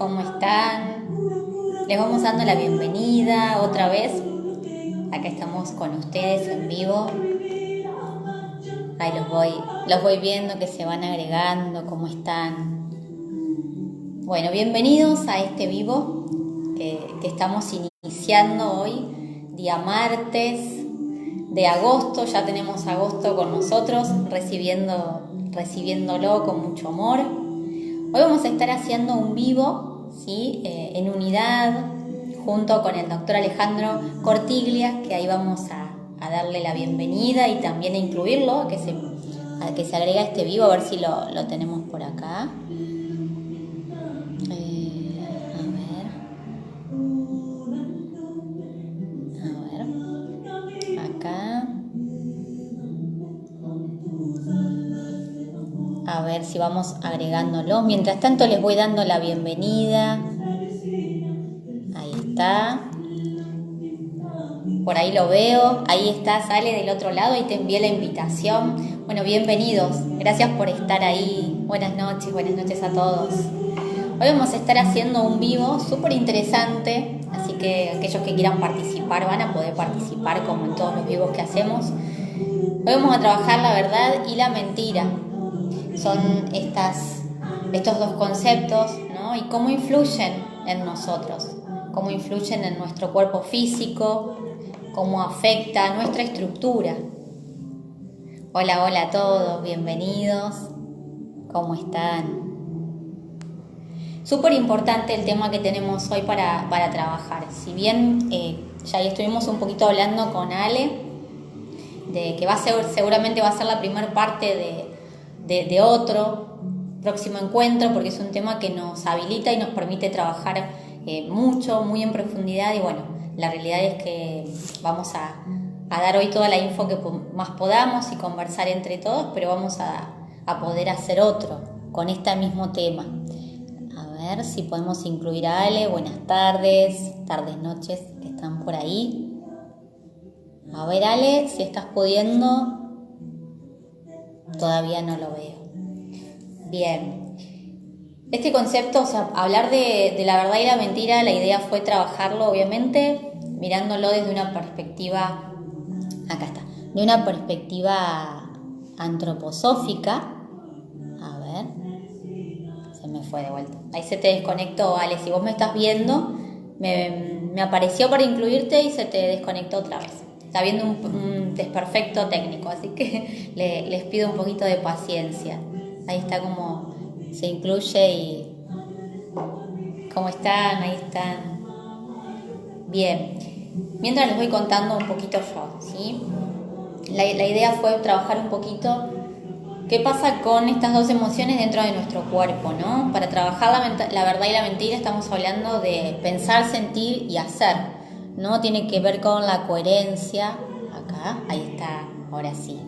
¿cómo están? Les vamos dando la bienvenida otra vez. Acá estamos con ustedes en vivo. Ahí los voy viendo que se van agregando, ¿cómo están? Bueno, bienvenidos a este vivo que estamos iniciando hoy, día martes de agosto. Ya tenemos agosto con nosotros, recibiéndolo con mucho amor. Hoy vamos a estar haciendo un vivo, ¿sí? En unidad, junto con el doctor Alejandro Cortiglia, que ahí vamos a darle la bienvenida y también a incluirlo, a que se agrega a este vivo, a ver si lo tenemos por acá. Acá. A ver si vamos agregándolo. Mientras tanto les voy dando la bienvenida. Ahí está. Por ahí lo veo. Ahí está, sale del otro lado. Ahí te envié la invitación. Bueno, bienvenidos. Gracias por estar ahí. Buenas noches a todos. Hoy vamos a estar haciendo un vivo súper interesante. Así que aquellos que quieran participar van a poder participar como en todos los vivos que hacemos. Hoy vamos a trabajar la verdad y la mentira. Son estos dos conceptos, ¿no? Y cómo influyen en nosotros, cómo influyen en nuestro cuerpo físico, cómo afecta a nuestra estructura. Hola, hola a todos, bienvenidos, ¿cómo están? Súper importante el tema que tenemos hoy para trabajar. Si bien ya estuvimos un poquito hablando con Ale, de que seguramente va a ser la primera parte de otro próximo encuentro, porque es un tema que nos habilita y nos permite trabajar mucho, muy en profundidad. Y bueno, la realidad es que vamos a dar hoy toda la info que más podamos y conversar entre todos, pero vamos a poder hacer otro con este mismo tema. A ver si podemos incluir a Ale. Buenas tardes, noches, que están por ahí. A ver, Ale, si estás pudiendo. Todavía no lo veo. Bien. Este concepto, o sea, hablar de la verdad y la mentira, la idea fue trabajarlo, obviamente, mirándolo desde una perspectiva, acá está, de una perspectiva antroposófica. A ver, se me fue de vuelta. Ahí se te desconectó, Ale. Si vos me estás viendo, me apareció para incluirte y se te desconectó otra vez. Está viendo un desperfecto técnico, así que les pido un poquito de paciencia. Ahí está como se incluye y cómo están, ahí están. Bien, mientras les voy contando un poquito yo, ¿sí? La idea fue trabajar un poquito qué pasa con estas dos emociones dentro de nuestro cuerpo, ¿no? Para trabajar la verdad y la mentira estamos hablando de pensar, sentir y hacer, ¿no? Tiene que ver con la coherencia. Acá, ahí está, ahora sí.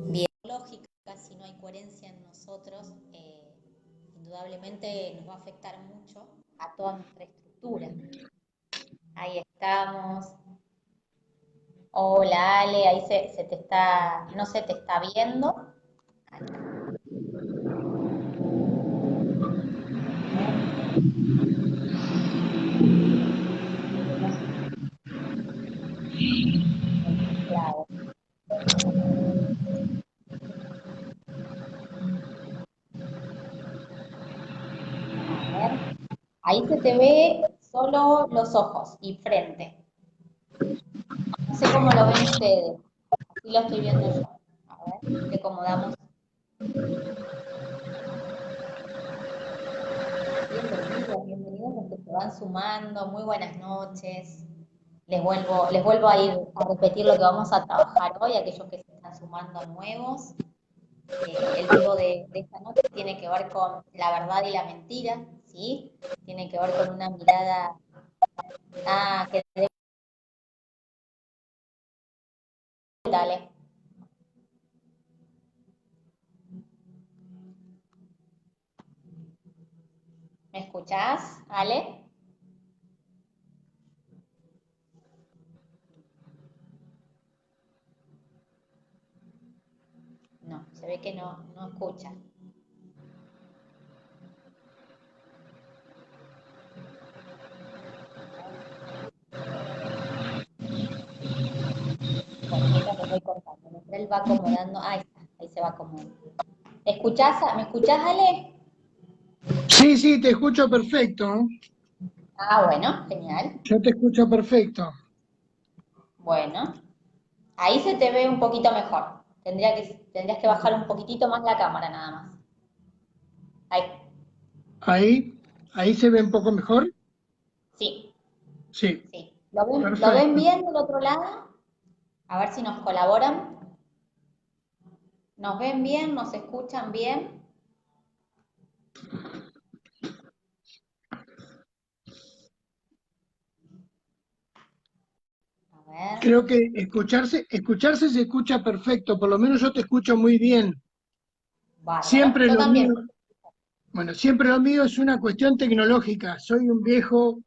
Bien, lógica, si no hay coherencia en nosotros, indudablemente nos va a afectar mucho a toda nuestra estructura. Ahí estamos. Hola Ale, ahí se te está, no se te está viendo. Ahí está. Claro. A ver. Ahí se te ve solo los ojos y frente. No sé cómo lo ven ustedes. Así lo estoy viendo yo. A ver, le acomodamos. Bienvenidos los que se van sumando. Muy buenas noches. Les vuelvo a repetir lo que vamos a trabajar hoy, aquellos que se están sumando nuevos. El vivo de esta noche tiene que ver con la verdad y la mentira, ¿sí? Tiene que ver con una mirada. Que dale. ¿Me escuchás, Ale? No, se ve que no escucha. Él va acomodando. Ahí se va acomodando. ¿Me escuchás, Ale? Sí, sí, te escucho perfecto. Bueno, genial. Yo te escucho perfecto. Bueno, ahí se te ve un poquito mejor. Tendrías que bajar un poquitito más la cámara nada más. Ahí, Ahí se ve un poco mejor. sí, Sí, sí. ¿Lo ven perfecto. bien del otro lado? A ver si nos colaboran. ¿Nos ven bien? ¿Nos escuchan bien? A ver. Creo que escucharse se escucha perfecto, por lo menos yo te escucho muy bien. Bárbaro. Siempre Yo lo mío, también. siempre lo mío es una cuestión tecnológica. Soy un viejo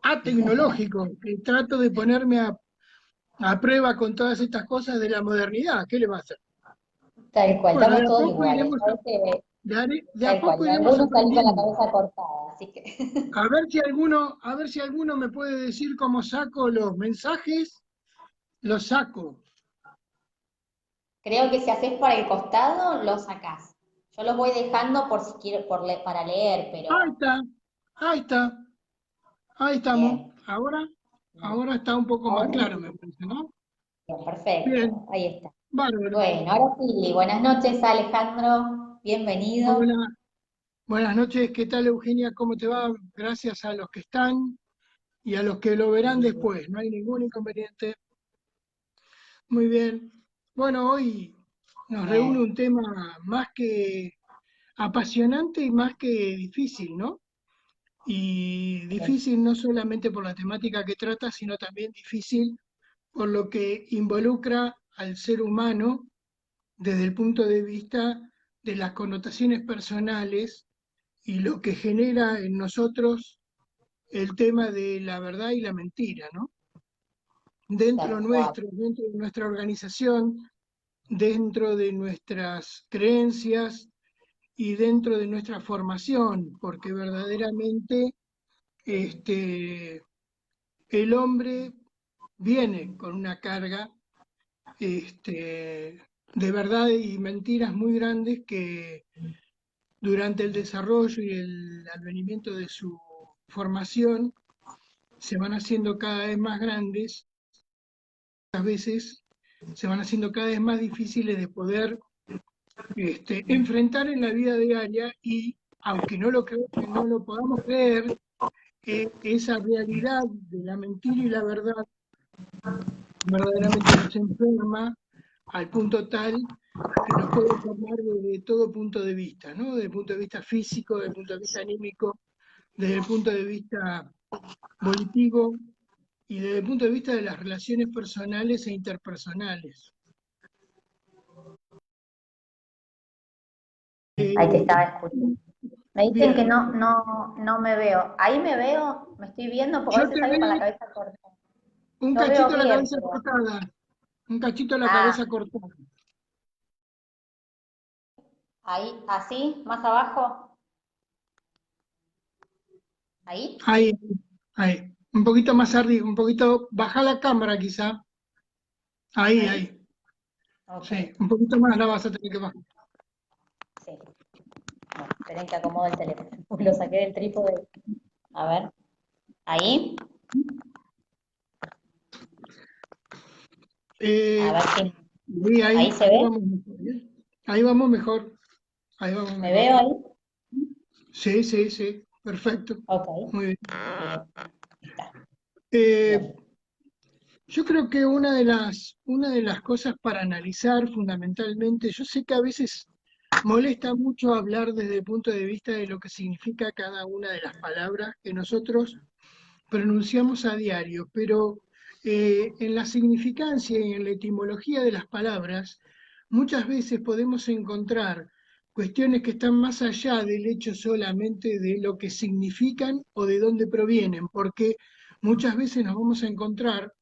atecnológico y trato de ponerme a prueba con todas estas cosas de la modernidad. ¿Qué le va a hacer? Tal cual, Bueno, estamos todos iguales. Sabes que de a tal cual, poco de iremos algunos salí con la aprendiendo. cabeza cortada, así que A ver si alguno me puede decir cómo saco los mensajes, los saco. creo que si haces para el costado, lo sacás. Yo los voy dejando por si quiero, para leer, Ahí pero está, ahí está, ahí estamos. bien, bien. Ahora está un poco más Ahora claro, sí, me parece, ¿no? bien, Bien, perfecto, ahí está. bárbaro. Bueno, ahora sí, buenas noches Alejandro, bienvenido. Hola, buenas noches, ¿qué tal Eugenia? ¿Cómo te va? Gracias a los que están y a los que lo verán después, no hay ningún inconveniente. Muy bien. Bueno, hoy nos reúne Bien, un tema más que apasionante y más que difícil, ¿no? Y bien, difícil no solamente por la temática que trata, sino también difícil por lo que involucra al ser humano desde el punto de vista de las connotaciones personales y lo que genera en nosotros el tema de la verdad y la mentira, ¿no? tal cual, Dentro de nuestra organización, dentro de nuestras creencias y dentro de nuestra formación, porque verdaderamente este, el hombre viene con una carga de verdad y mentiras muy grandes que durante el desarrollo y el advenimiento de su formación se van haciendo cada vez más grandes, a veces se van haciendo cada vez más difíciles de poder enfrentar en la vida diaria y, aunque no lo podamos creer, esa realidad de la mentira y la verdad verdaderamente nos enferma al punto tal que nos puede enfermar desde todo punto de vista, ¿no? Desde el punto de vista físico, desde el punto de vista anímico, desde el punto de vista volitivo y desde el punto de vista de las relaciones personales e interpersonales. ahí te Eh, estaba escuchando. Me dicen que bien, no me veo. Ahí me veo, me estoy viendo porque a yo veces te salgo con la veo cabeza cortada. un Yo veo cachito de la bien, cabeza pero. cortada, un cachito de la Ah, cabeza cortada. ahí, así, más abajo. Ahí. Ahí, ahí. Un poquito más arriba, un poquito, baja la cámara quizá. Ahí, Ahí. ahí. Ok, Sí, un poquito más la vas a tener que bajar. sí. Bueno, esperen que acomodo el teléfono. Lo saqué del trípode. A ver. Ahí. A Eh, ver si. y Ahí ahí, se ahí ve. vamos mejor. ¿Eh? Ahí vamos mejor. Ahí vamos ¿Me mejor. veo ahí? Sí, sí, sí. Perfecto. Ok. Muy bien. Bien. Está. Eh, Bien. yo creo que una de las cosas para analizar fundamentalmente, yo sé que a veces molesta mucho hablar desde el punto de vista de lo que significa cada una de las palabras que nosotros pronunciamos a diario, pero en la significancia y en la etimología de las palabras, muchas veces podemos encontrar cuestiones que están más allá del hecho solamente de lo que significan o de dónde provienen, porque muchas veces nos vamos a encontrar,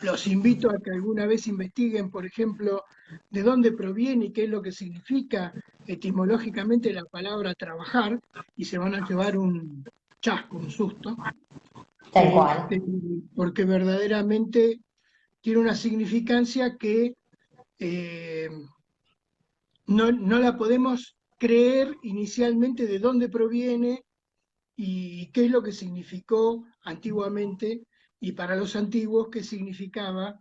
los invito a que alguna vez investiguen, por ejemplo, de dónde proviene y qué es lo que significa etimológicamente la palabra trabajar, y se van a llevar un chasco, un susto, Tal cual. porque verdaderamente tiene una significancia que eh, no la podemos creer inicialmente de dónde proviene y qué es lo que significó antiguamente, y para los antiguos qué significaba,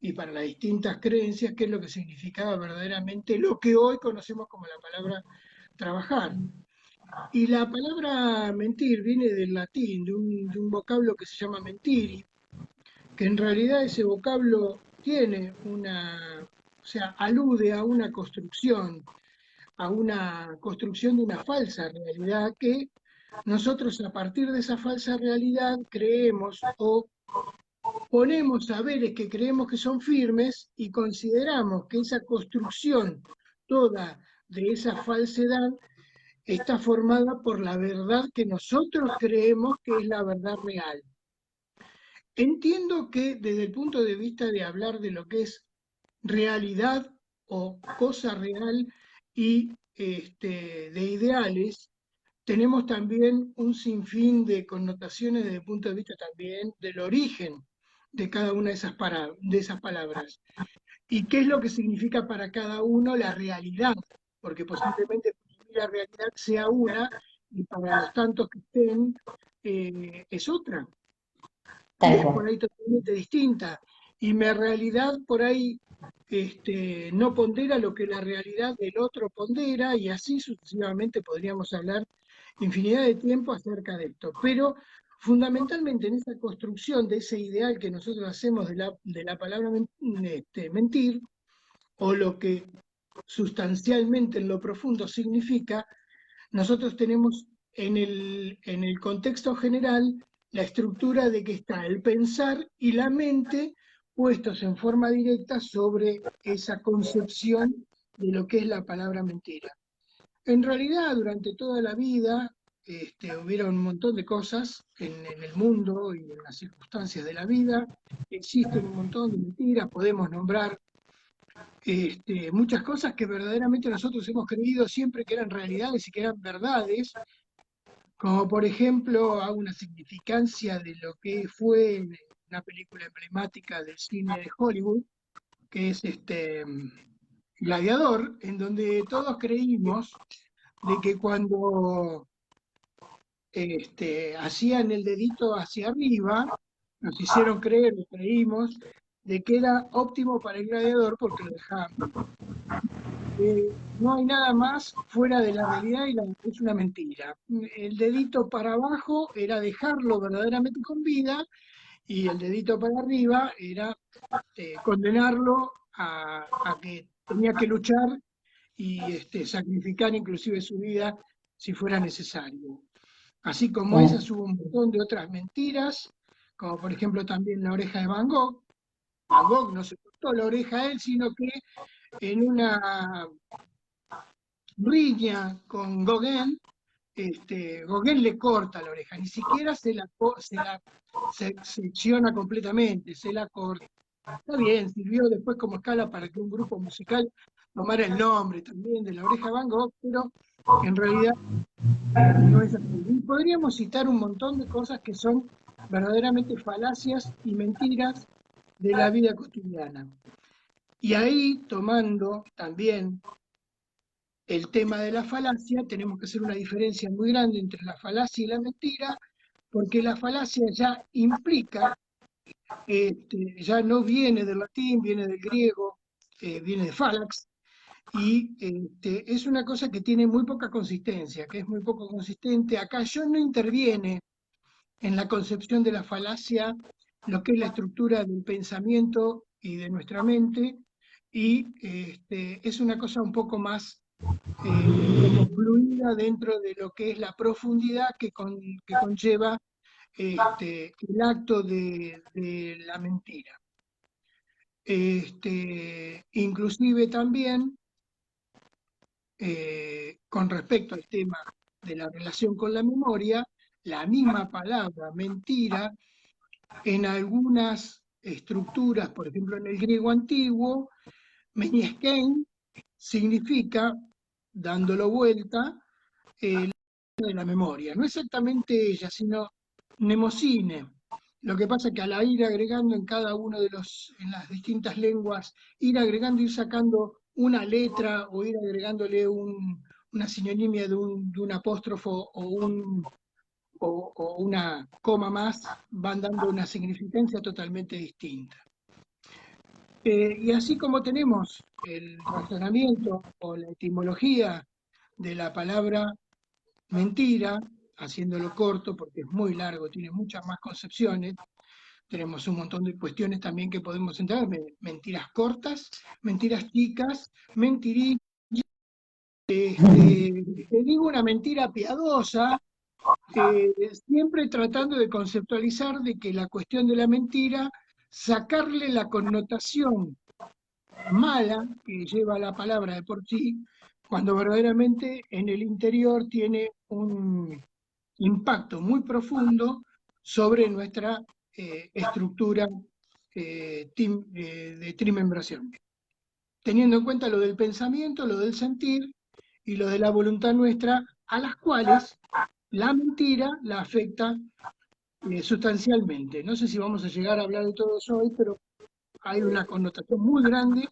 y para las distintas creencias qué es lo que significaba verdaderamente lo que hoy conocemos como la palabra trabajar. Y la palabra mentir viene del latín, de un vocablo que se llama mentiri, que en realidad ese vocablo tiene o sea, alude a una construcción de una falsa realidad que nosotros a partir de esa falsa realidad creemos o ponemos saberes que creemos que son firmes y consideramos que esa construcción toda de esa falsedad está formada por la verdad que nosotros creemos que es la verdad real. Entiendo que desde el punto de vista de hablar de lo que es realidad o cosa real y de ideales, tenemos también un sinfín de connotaciones desde el punto de vista también del origen de cada una de esas palabras. ¿Y qué es lo que significa para cada uno la realidad? Porque posiblemente la realidad sea una y para los tantos que estén es otra, y Tal es por cual. ahí totalmente distinta. Y mi realidad por ahí no pondera lo que la realidad del otro pondera, y así sucesivamente podríamos hablar infinidad de tiempo acerca de esto. Pero fundamentalmente en esa construcción de ese ideal que nosotros hacemos de la palabra mentir, o lo que sustancialmente en lo profundo significa, nosotros tenemos en el contexto general la estructura de que está el pensar y la mente puestos en forma directa sobre esa concepción de lo que es la palabra mentira. En realidad, durante toda la vida, hubieron un montón de cosas en el mundo y en las circunstancias de la vida. Existen un montón de mentiras, podemos nombrar muchas cosas que verdaderamente nosotros hemos creído siempre que eran realidades y que eran verdades, como por ejemplo a una significancia de lo que fue una película emblemática del cine de Hollywood, que es Gladiador, en donde todos creímos de que cuando hacían el dedito hacia arriba, nos hicieron creer, o creímos, de que era óptimo para el gladiador porque lo dejaban vivo. No hay nada más fuera de la realidad y es una mentira. El dedito para abajo era dejarlo verdaderamente con vida, y el dedito para arriba era condenarlo a que tenía que luchar y sacrificar inclusive su vida si fuera necesario. Así como Claro. esas hubo un montón de otras mentiras, como por ejemplo también la oreja de Van Gogh. Van Gogh no se cortó la oreja a él, sino que en una riña con Gauguin, Gauguin le corta la oreja, ni siquiera se la secciona completamente, se la corta. Está bien, sirvió después como escala para que un grupo musical tomara el nombre también de la oreja Van Gogh, pero en realidad no es así. Y podríamos citar un montón de cosas que son verdaderamente falacias y mentiras de la vida cotidiana. Y ahí, tomando también el tema de la falacia, tenemos que hacer una diferencia muy grande entre la falacia y la mentira, porque la falacia ya implica, ya no viene del latín, viene del griego, viene de falax, y es una cosa que tiene muy poca consistencia, que es muy poco consistente. Acá yo no interviene en la concepción de la falacia lo que es la estructura del pensamiento y de nuestra mente, y es una cosa un poco más como fluida dentro de lo que es la profundidad que conlleva el acto de la mentira. Inclusive también, con respecto al tema de la relación con la memoria, la misma palabra mentira en algunas estructuras, por ejemplo en el griego antiguo, menieskein significa, dándolo vuelta, de la memoria. No exactamente ella, sino mnemosine, Lo que pasa es que al ir agregando en cada uno de en las distintas lenguas, ir agregando, ir sacando una letra o ir agregándole una sinonimia de un apóstrofo o una coma más, van dando una significancia totalmente distinta. Y así como tenemos el razonamiento o la etimología de la palabra mentira, haciéndolo corto porque es muy largo, tiene muchas más concepciones, tenemos un montón de cuestiones también que podemos entrar, mentiras cortas, mentiras chicas, mentirillas, te digo una mentira piadosa, siempre tratando de conceptualizar de que la cuestión de la mentira, sacarle la connotación mala que lleva la palabra de por sí, cuando verdaderamente en el interior tiene un impacto muy profundo sobre nuestra estructura de trimembración, teniendo en cuenta lo del pensamiento, lo del sentir y lo de la voluntad nuestra, a las cuales la mentira la afecta sustancialmente. No sé si vamos a llegar a hablar de todo eso hoy, pero hay una connotación muy grande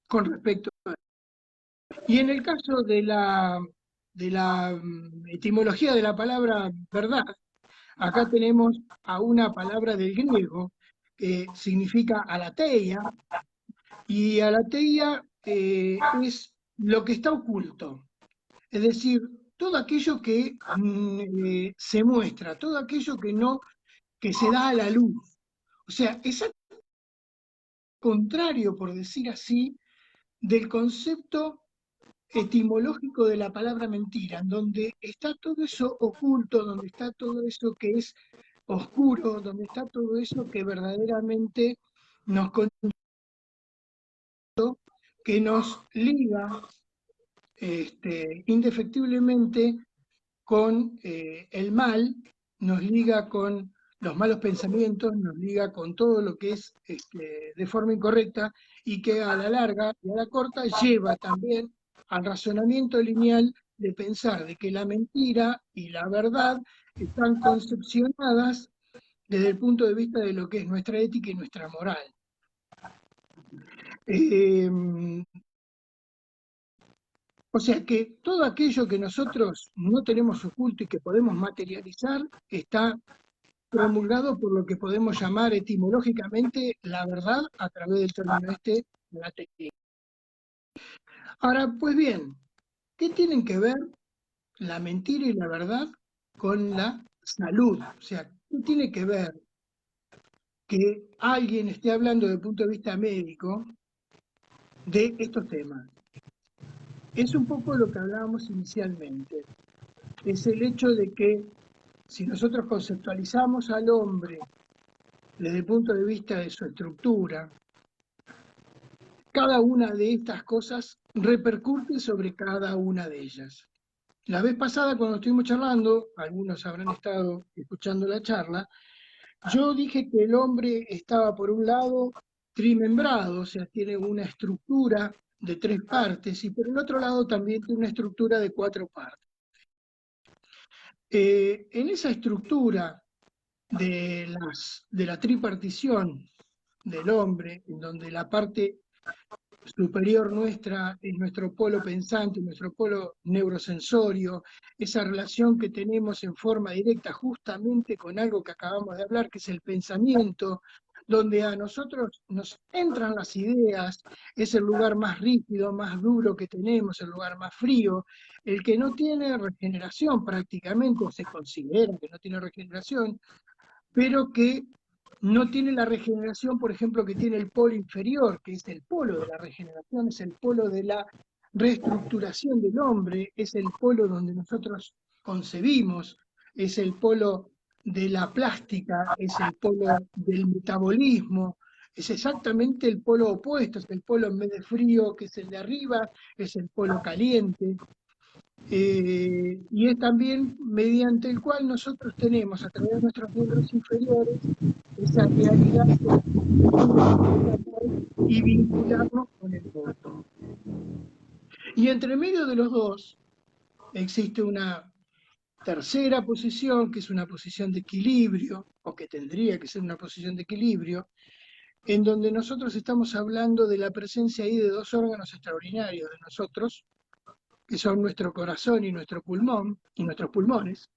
con respecto a eso. Y en el caso de la etimología de la palabra verdad, acá tenemos a una palabra del griego que significa alateia, y alateia es lo que está oculto, es decir, todo aquello que se muestra, todo aquello que no, que se da a la luz. O sea, es al contrario, por decir así, del concepto etimológico de la palabra mentira, en donde está todo eso oculto, donde está todo eso que es oscuro, donde está todo eso que verdaderamente nos, que nos liga indefectiblemente con el mal, nos liga con los malos pensamientos, nos liga con todo lo que es de forma incorrecta y que a la larga y a la corta lleva también al razonamiento lineal de pensar de que la mentira y la verdad están concepcionadas desde el punto de vista de lo que es nuestra ética y nuestra moral. Eh, o sea que todo aquello que nosotros no tenemos oculto y que podemos materializar está promulgado por lo que podemos llamar etimológicamente la verdad a través del término la técnica. Ahora, pues bien, ¿qué tienen que ver la mentira y la verdad con la salud? O sea, ¿qué tiene que ver que alguien esté hablando desde el punto de vista médico de estos temas? Es un poco lo que hablábamos inicialmente. Es el hecho de que si nosotros conceptualizamos al hombre desde el punto de vista de su estructura, cada una de estas cosas repercute sobre cada una de ellas. La vez pasada, cuando estuvimos charlando, algunos habrán estado escuchando la charla, yo dije que el hombre estaba por un lado trimembrado, o sea, tiene una estructura de 3 partes, y por el otro lado también tiene una estructura de 4 partes. En esa estructura de la tripartición del hombre, en donde la parte superior nuestra es nuestro polo pensante, nuestro polo neurosensorio, esa relación que tenemos en forma directa justamente con algo que acabamos de hablar, que es el pensamiento, donde a nosotros nos entran las ideas, es el lugar más rígido, más duro que tenemos, el lugar más frío, el que no tiene regeneración prácticamente, o se considera que no tiene regeneración, pero que no tiene la regeneración, por ejemplo, que tiene el polo inferior, que es el polo de la regeneración, es el polo de la reestructuración del hombre, es el polo donde nosotros concebimos, es el polo de la plástica, es el polo del metabolismo, es exactamente el polo opuesto, es el polo en vez de frío, que es el de arriba, es el polo caliente. Y es también mediante el cual nosotros tenemos a través de nuestros miembros inferiores esa realidad y vincularnos con el mundo. Y entre medio de los dos existe una tercera posición, que es una posición de equilibrio, o que tendría que ser una posición de equilibrio, en donde nosotros estamos hablando de la presencia ahí de dos órganos extraordinarios de nosotros, que son nuestro corazón y nuestro pulmón, y nuestros pulmones,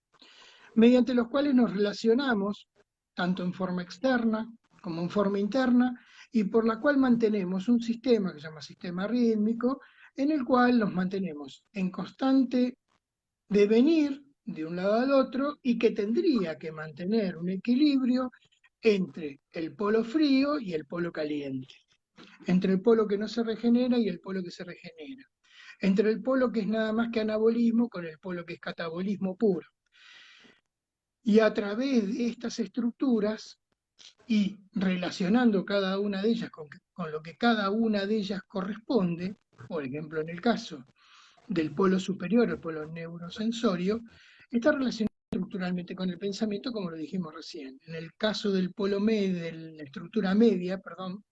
mediante los cuales nos relacionamos, tanto en forma externa como en forma interna, y por la cual mantenemos un sistema que se llama sistema rítmico, en el cual nos mantenemos en constante devenir de un lado al otro y que tendría que mantener un equilibrio entre el polo frío y el polo caliente, entre el polo que no se regenera y el polo que se regenera, entre el polo que es nada más que anabolismo con el polo que es catabolismo puro. Y a través de estas estructuras y relacionando cada una de ellas con lo que cada una de ellas corresponde, por ejemplo en el caso del polo superior, el polo neurosensorio, está relacionado estructuralmente con el pensamiento, como lo dijimos recién. En el caso del polo medio, de la estructura media, perdón,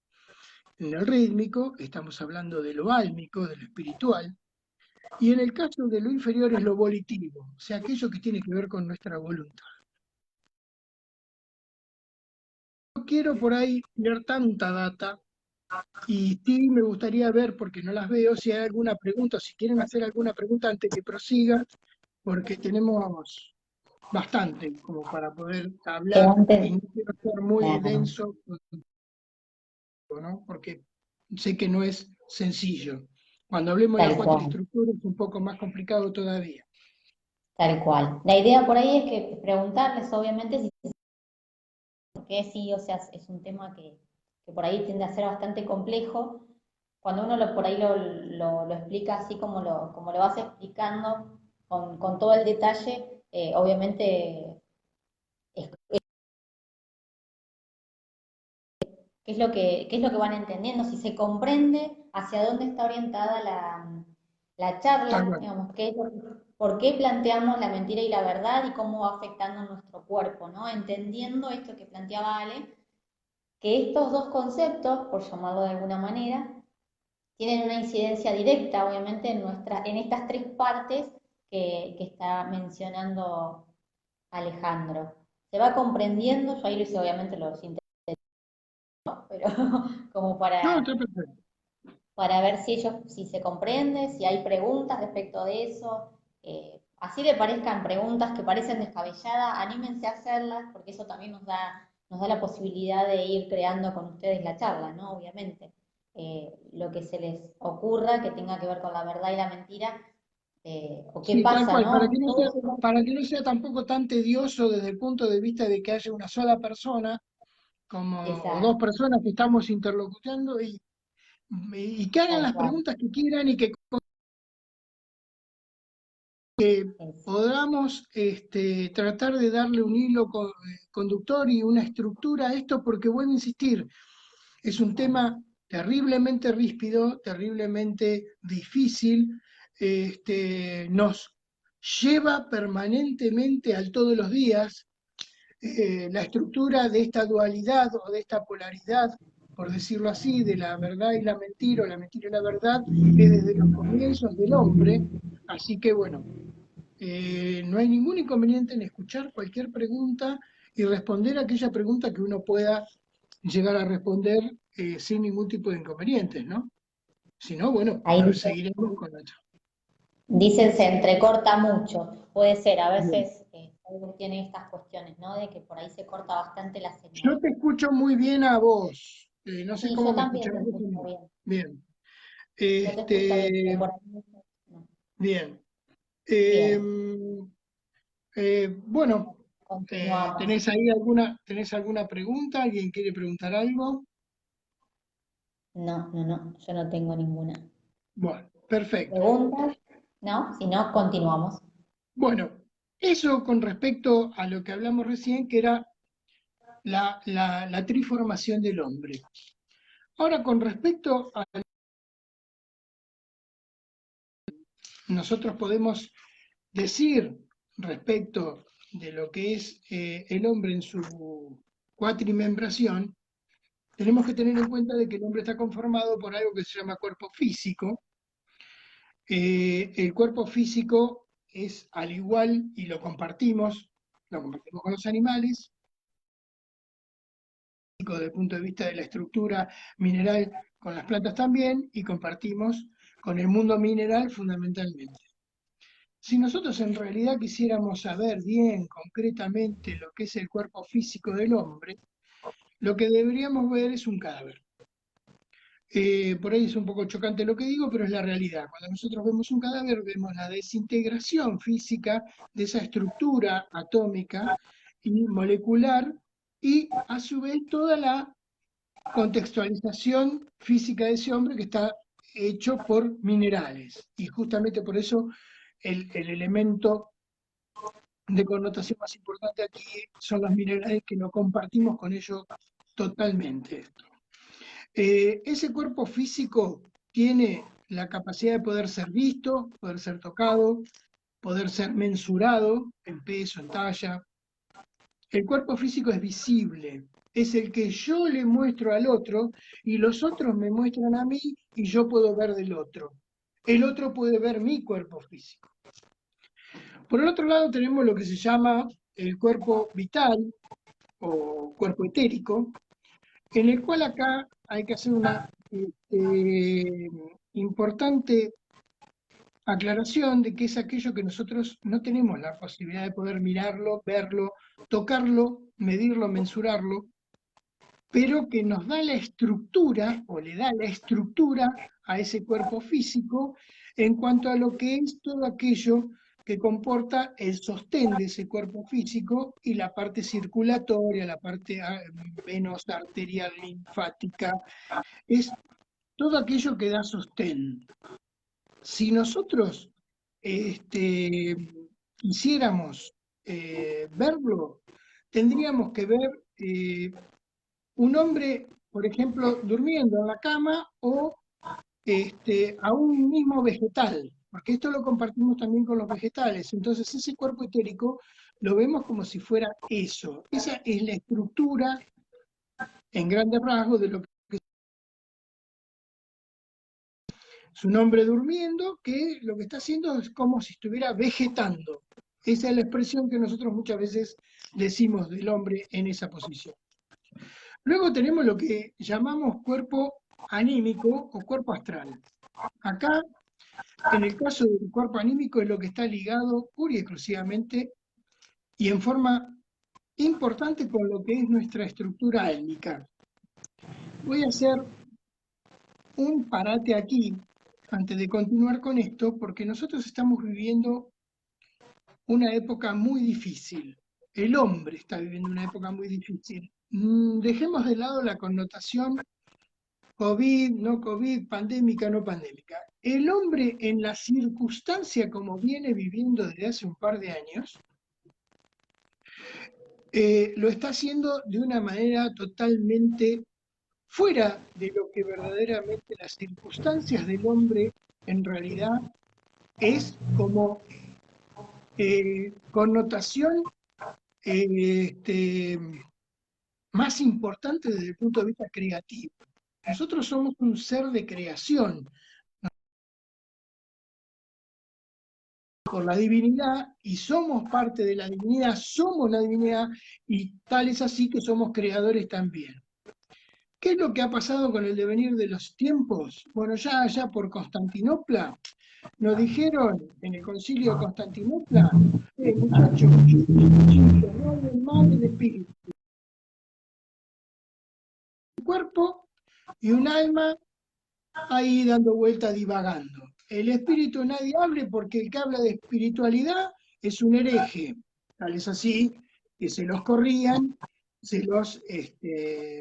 en el rítmico, estamos hablando de lo álmico, de lo espiritual, y en el caso de lo inferior es lo volitivo, o sea, aquello que tiene que ver con nuestra voluntad. No quiero por ahí ver tanta data, y sí me gustaría ver, porque no las veo, si hay alguna pregunta, si quieren hacer alguna pregunta antes que prosiga, porque tenemos bastante como para poder Que hablar y antes, no quiero ser muy claro, denso, ¿no? Porque sé que no es sencillo. Cuando hablemos de las tal cuatro cual. estructuras es un poco más complicado todavía. Tal cual. La idea por ahí es que preguntarles, obviamente, si porque sí, o sea, es un tema que por ahí tiende a ser bastante complejo. Cuando uno por ahí lo explica así como lo vas explicando, con todo el detalle, obviamente, es, qué es lo que van entendiendo, si se comprende hacia dónde está orientada la Tal charla, cual. digamos, por qué planteamos la mentira y la verdad y cómo va afectando nuestro cuerpo, ¿no? Entendiendo esto que planteaba Ale, que estos dos conceptos, por llamarlo de alguna manera, tienen una incidencia directa, obviamente, en estas tres partes que está mencionando Alejandro. Se va comprendiendo, yo ahí lo hice, obviamente, lo sintetizó, pero como No, está perfecto. para ver si se comprende, si hay preguntas respecto de eso. Así le parezcan preguntas que parecen descabelladas, anímense a hacerlas, porque eso también nos da la posibilidad de ir creando con ustedes la charla, ¿no? Obviamente. Lo que se les ocurra que tenga que ver con la verdad y la mentira, o qué Sí, tal pasa, cual, ¿no? para que no sea tampoco tan tedioso desde el punto de vista de que haya una sola persona o dos Exacto, personas que estamos interlocutando y que hagan tal las cual. preguntas que quieran y que Es, podamos tratar de darle un hilo conductor y una estructura a esto, porque vuelvo a insistir, es un tema terriblemente ríspido, terriblemente difícil, nos lleva permanentemente al todos los días. La estructura de esta dualidad o de esta polaridad, por decirlo así, de la verdad y la mentira, o la mentira y la verdad, es desde los comienzos del hombre. Así que bueno, no hay ningún inconveniente en escuchar cualquier pregunta y responder aquella pregunta que uno pueda llegar a responder sin ningún tipo de inconvenientes, ¿no? Si no, bueno, ahí seguiremos con la charla. dicen se entrecorta mucho. Puede ser, a Bien. veces tiene estas cuestiones, ¿no? De que por ahí se corta bastante la señal. Yo te escucho muy bien a vos. No sé Sí, cómo yo me también escucharás te vos a escucho mí. bien. Bien. Yo te escucho bien, pero Este, por ahí no. bien. Bien, Em, bueno, continuamos. tenés alguna pregunta? ¿Alguien quiere preguntar algo? No, no, no, yo no tengo ninguna Bueno, perfecto. pregunta. ¿No? Si no, continuamos. Bueno, eso con respecto a lo que hablamos recién, que era la triformación del hombre. Ahora, con respecto a nosotros podemos decir respecto de lo que es el hombre en su cuatrimembración, tenemos que tener en cuenta de que el hombre está conformado por algo que se llama cuerpo físico. El cuerpo físico es al igual y lo compartimos con los animales, desde el punto de vista de la estructura mineral con las plantas también, y compartimos con el mundo mineral fundamentalmente. Si nosotros en realidad quisiéramos saber bien, concretamente, lo que es el cuerpo físico del hombre, lo que deberíamos ver es un cadáver. Por ahí es un poco chocante lo que digo, pero es la realidad. Cuando nosotros vemos un cadáver, vemos la desintegración física de esa estructura atómica y molecular, y a su vez toda la contextualización física de ese hombre que está hecho por minerales. Y justamente por eso el elemento de connotación más importante aquí son los minerales, que no compartimos con ellos totalmente esto. Ese cuerpo físico tiene la capacidad de poder ser visto, poder ser tocado, poder ser mensurado en peso, en talla. El cuerpo físico es visible, es el que yo le muestro al otro y los otros me muestran a mí y yo puedo ver del otro. El otro puede ver mi cuerpo físico. Por el otro lado tenemos lo que se llama el cuerpo vital o cuerpo etérico, en el cual acá hay que hacer una importante aclaración de que es aquello que nosotros no tenemos la posibilidad de poder mirarlo, verlo, tocarlo, medirlo, mensurarlo, pero que nos da la estructura o le da la estructura a ese cuerpo físico en cuanto a lo que es todo aquello que comporta el sostén de ese cuerpo físico y la parte circulatoria, la parte venosa, arterial, linfática, es todo aquello que da sostén. Si nosotros quisiéramos verlo, tendríamos que ver un hombre, por ejemplo, durmiendo en la cama o a un mismo vegetal, porque esto lo compartimos también con los vegetales. Entonces ese cuerpo etérico lo vemos como si fuera eso. Esa es la estructura en grandes rasgos de lo que es un hombre durmiendo, que lo que está haciendo es como si estuviera vegetando. Esa es la expresión que nosotros muchas veces decimos del hombre en esa posición. Luego tenemos lo que llamamos cuerpo anímico o cuerpo astral. Acá, en el caso del cuerpo anímico, es lo que está ligado pura y exclusivamente y en forma importante con lo que es nuestra estructura álmica. Voy a hacer un parate aquí, antes de continuar con esto, porque nosotros estamos viviendo una época muy difícil. El hombre está viviendo una época muy difícil. Dejemos de lado la connotación COVID, no COVID, pandémica, no pandémica. El hombre, en la circunstancia como viene viviendo desde hace un par de años, lo está haciendo de una manera totalmente fuera de lo que verdaderamente las circunstancias del hombre en realidad es como connotación más importante desde el punto de vista creativo. Nosotros somos un ser de creación por la divinidad y somos parte de la divinidad, somos la divinidad y tal es así que somos creadores también. ¿Qué es lo que ha pasado con el devenir de los tiempos? Bueno, ya allá por Constantinopla, nos dijeron en el concilio de Constantinopla, muchachos, no hablen mal del espíritu. Un cuerpo y un alma ahí dando vueltas, divagando. El espíritu nadie hable porque el que habla de espiritualidad es un hereje. Tal es así que se los corrían, se los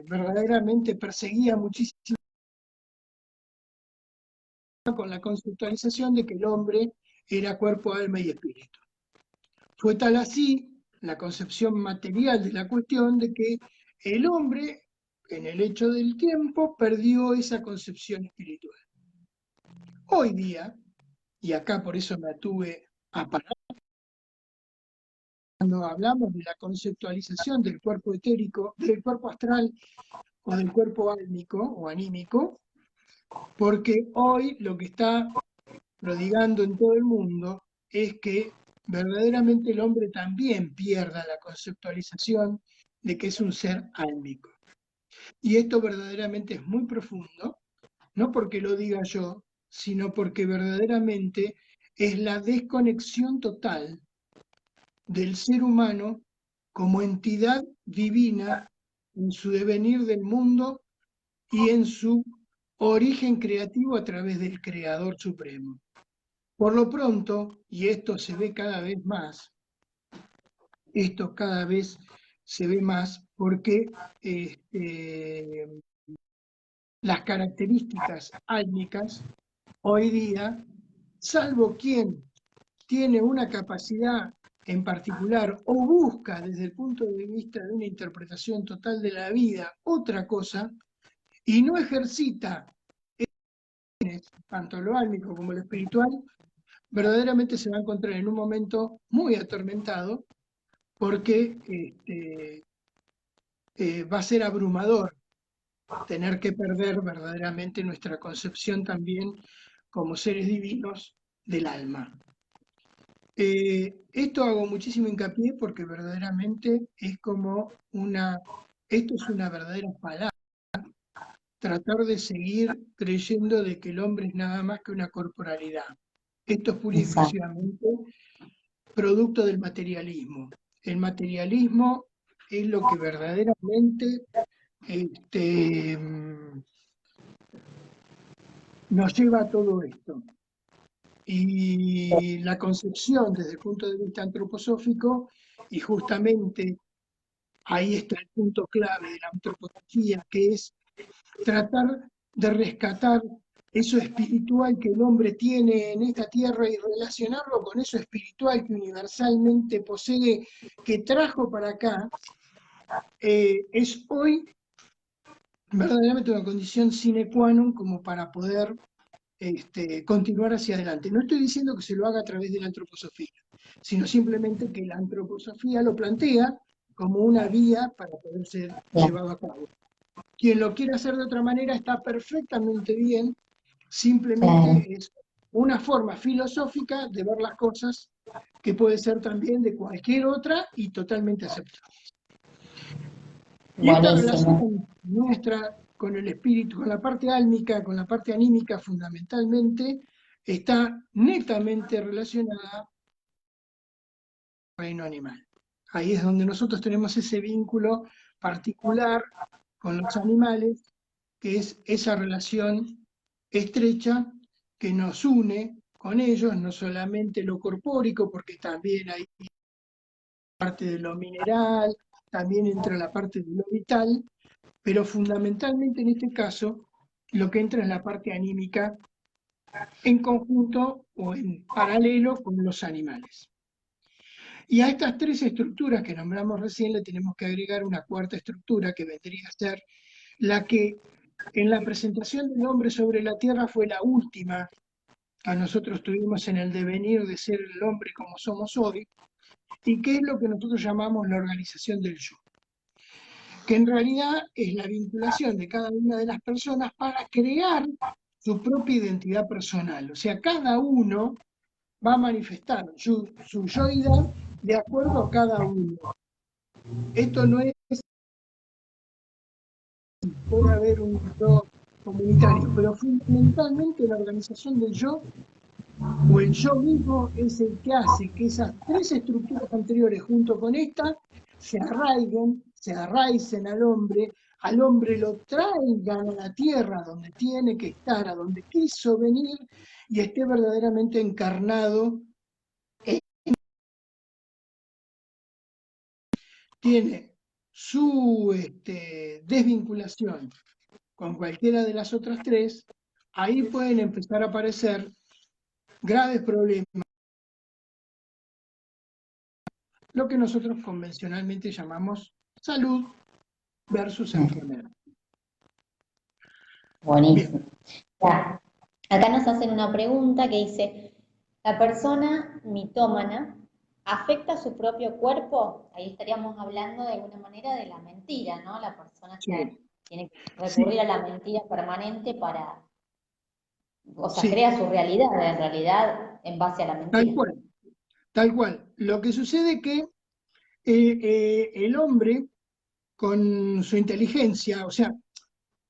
verdaderamente perseguía muchísimo con la conceptualización de que el hombre era cuerpo, alma y espíritu. Fue tal así la concepción material de la cuestión de que el hombre, en el hecho del tiempo, perdió esa concepción espiritual. Hoy día, y acá por eso me atuve a parar, cuando hablamos de la conceptualización del cuerpo etérico, del cuerpo astral o del cuerpo álmico o anímico, porque hoy lo que está prodigando en todo el mundo es que verdaderamente el hombre también pierda la conceptualización de que es un ser álmico. Y esto verdaderamente es muy profundo, no porque lo diga yo, sino porque verdaderamente es la desconexión total del ser humano como entidad divina en su devenir del mundo y en su origen creativo a través del Creador Supremo. Por lo pronto, y esto se ve cada vez más, esto cada vez se ve más porque las características álmicas hoy día, salvo quien tiene una capacidad en particular o busca desde el punto de vista de una interpretación total de la vida otra cosa y no ejercita tanto lo álmico como lo espiritual, verdaderamente se va a encontrar en un momento muy atormentado porque va a ser abrumador tener que perder verdaderamente nuestra concepción también como seres divinos del alma. Esto hago muchísimo hincapié porque verdaderamente es como esto es una verdadera palabra, tratar de seguir creyendo de que el hombre es nada más que una corporalidad. Esto es pura y Exacto. exclusivamente producto del materialismo. El materialismo es lo que verdaderamente este, nos lleva a todo esto. Y la concepción desde el punto de vista antroposófico, y justamente ahí está el punto clave de la antroposofía, que es tratar de rescatar eso espiritual que el hombre tiene en esta tierra y relacionarlo con eso espiritual que universalmente posee, que trajo para acá, es hoy verdaderamente una condición sine qua non como para poder continuar hacia adelante. No estoy diciendo que se lo haga a través de la antroposofía, sino simplemente que la antroposofía lo plantea como una vía para poder ser Claro. llevado a cabo. Quien lo quiera hacer de otra manera está perfectamente bien, Claro. simplemente es una forma filosófica de ver las cosas que puede ser también de cualquier otra y totalmente aceptable. Y esta Buenísimo. relación nuestra con el espíritu, con la parte álmica, con la parte anímica fundamentalmente, está netamente relacionada al reino animal. Ahí es donde nosotros tenemos ese vínculo particular con los animales, que es esa relación estrecha que nos une con ellos, no solamente lo corpórico, porque también hay parte de lo mineral, también entra la parte de lo vital, pero fundamentalmente en este caso lo que entra es la parte anímica en conjunto o en paralelo con los animales. Y a estas tres estructuras que nombramos recién le tenemos que agregar una cuarta estructura que vendría a ser la que en la presentación del hombre sobre la tierra fue la última que nosotros tuvimos en el devenir de ser el hombre como somos hoy, y que es lo que nosotros llamamos la organización del yo, que en realidad es la vinculación de cada una de las personas para crear su propia identidad personal. O sea, cada uno va a manifestar su yoidad de acuerdo a cada uno. Esto no es, puede haber un yo comunitario, pero fundamentalmente la organización del yo o el yo mismo es el que hace que esas tres estructuras anteriores junto con esta se arraiguen, se arraicen al hombre lo traigan a la tierra donde tiene que estar, a donde quiso venir y esté verdaderamente encarnado. Tiene su desvinculación con cualquiera de las otras tres, ahí pueden empezar a aparecer graves problemas, lo que nosotros convencionalmente llamamos salud versus enfermedad. Buenísimo. Bien, Ya. Acá nos hacen una pregunta que dice, ¿la persona mitómana afecta a su propio cuerpo? Ahí estaríamos hablando de alguna manera de la mentira, ¿no? La persona sí, tiene que recurrir sí, a la mentira permanente para, o sea, sí, crea su realidad, en realidad, en base a la tal mentira. cual. tal cual. Lo que sucede es que el hombre con su inteligencia, o sea,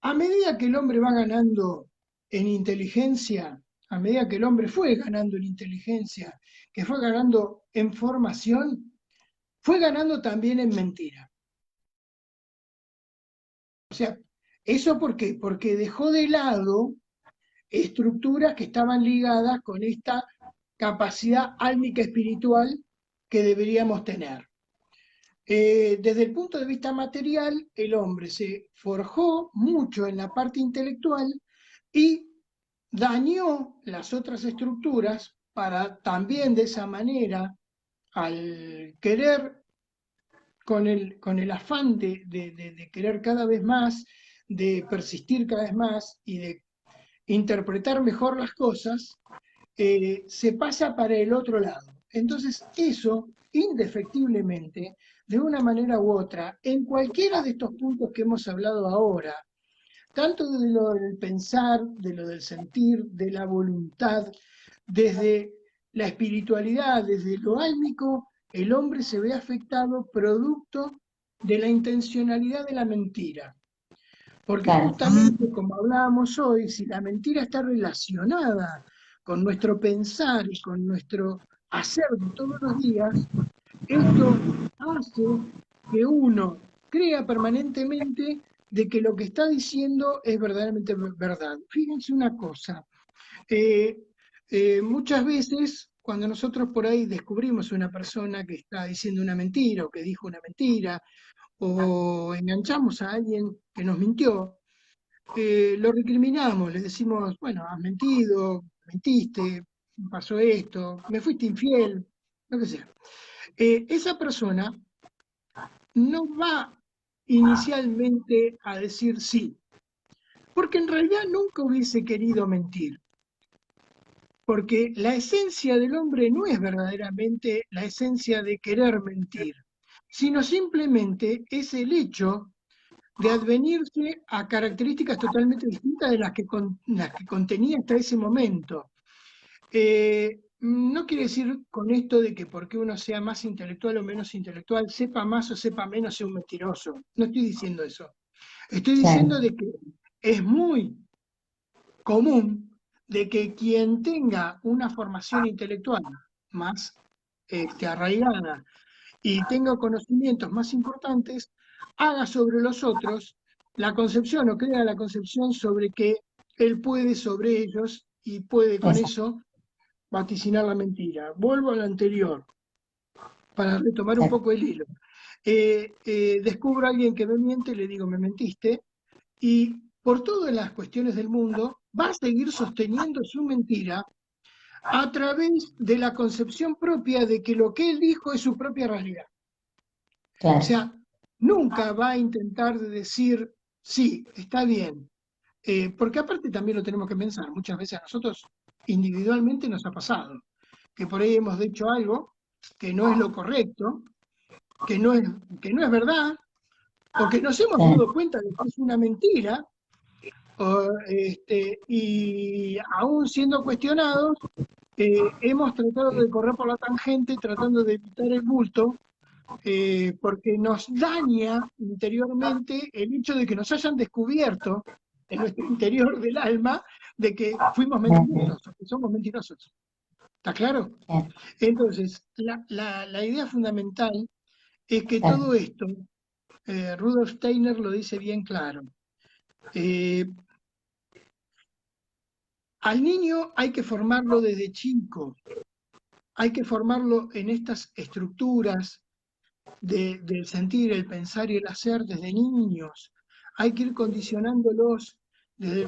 a medida que el hombre va ganando en inteligencia, a medida que el hombre fue ganando en inteligencia, que fue ganando en formación, fue ganando también en mentira. O sea, ¿eso por qué? Porque dejó de lado estructuras que estaban ligadas con esta capacidad álmica espiritual que deberíamos tener. Desde el punto de vista material, el hombre se forjó mucho en la parte intelectual y dañó las otras estructuras para también de esa manera, al querer, con el afán de querer cada vez más, de persistir cada vez más y de interpretar mejor las cosas, se pasa para el otro lado. Entonces, eso, indefectiblemente, de una manera u otra, en cualquiera de estos puntos que hemos hablado ahora, tanto de lo del pensar, de lo del sentir, de la voluntad, desde la espiritualidad, desde lo álmico, el hombre se ve afectado producto de la intencionalidad de la mentira. Porque Claro, justamente como hablábamos hoy, si la mentira está relacionada con nuestro pensar y con nuestro hacer de todos los días, esto hace que uno crea permanentemente de que lo que está diciendo es verdaderamente verdad. Fíjense una cosa, eh, muchas veces cuando nosotros por ahí descubrimos una persona que está diciendo una mentira o que dijo una mentira o enganchamos a alguien que nos mintió, lo recriminamos, le decimos, bueno, has mentido, mentiste, pasó esto, me fuiste infiel, lo que sea. Esa persona no va inicialmente a decir sí, porque en realidad nunca hubiese querido mentir, porque la esencia del hombre no es verdaderamente la esencia de querer mentir, sino simplemente es el hecho de advenirse a características totalmente distintas de las que contenía hasta ese momento. No quiere decir con esto de que porque uno sea más intelectual o menos intelectual, sepa más o sepa menos, sea un mentiroso. No estoy diciendo eso. Estoy diciendo claro, de que es muy común de que quien tenga una formación intelectual más arraigada y tenga conocimientos más importantes, haga sobre los otros la concepción o crea la concepción sobre que él puede sobre ellos y puede con exacto, eso vaticinar la mentira. Vuelvo al anterior para retomar un poco el hilo. Descubro a alguien que me miente, le digo, me mentiste, y por todas las cuestiones del mundo va a seguir sosteniendo su mentira a través de la concepción propia de que lo que él dijo es su propia realidad. O claro, sea, nunca va a intentar decir, sí, está bien. Porque aparte también lo tenemos que pensar, muchas veces a nosotros individualmente nos ha pasado, que por ahí hemos dicho algo que no es lo correcto, que no es, que no es verdad, o que nos hemos claro, dado cuenta de que es una mentira, y aún siendo cuestionados, hemos tratado de correr por la tangente tratando de evitar el bulto, porque nos daña interiormente el hecho de que nos hayan descubierto en nuestro interior del alma de que fuimos claro, mentirosos, que somos mentirosos. ¿Está claro? claro, Entonces, la idea fundamental es que claro, todo esto, Rudolf Steiner lo dice bien claro, eh, al niño hay que formarlo desde chico, hay que formarlo en estas estructuras del sentir, el pensar y el hacer desde niños. Hay que ir condicionándolos desde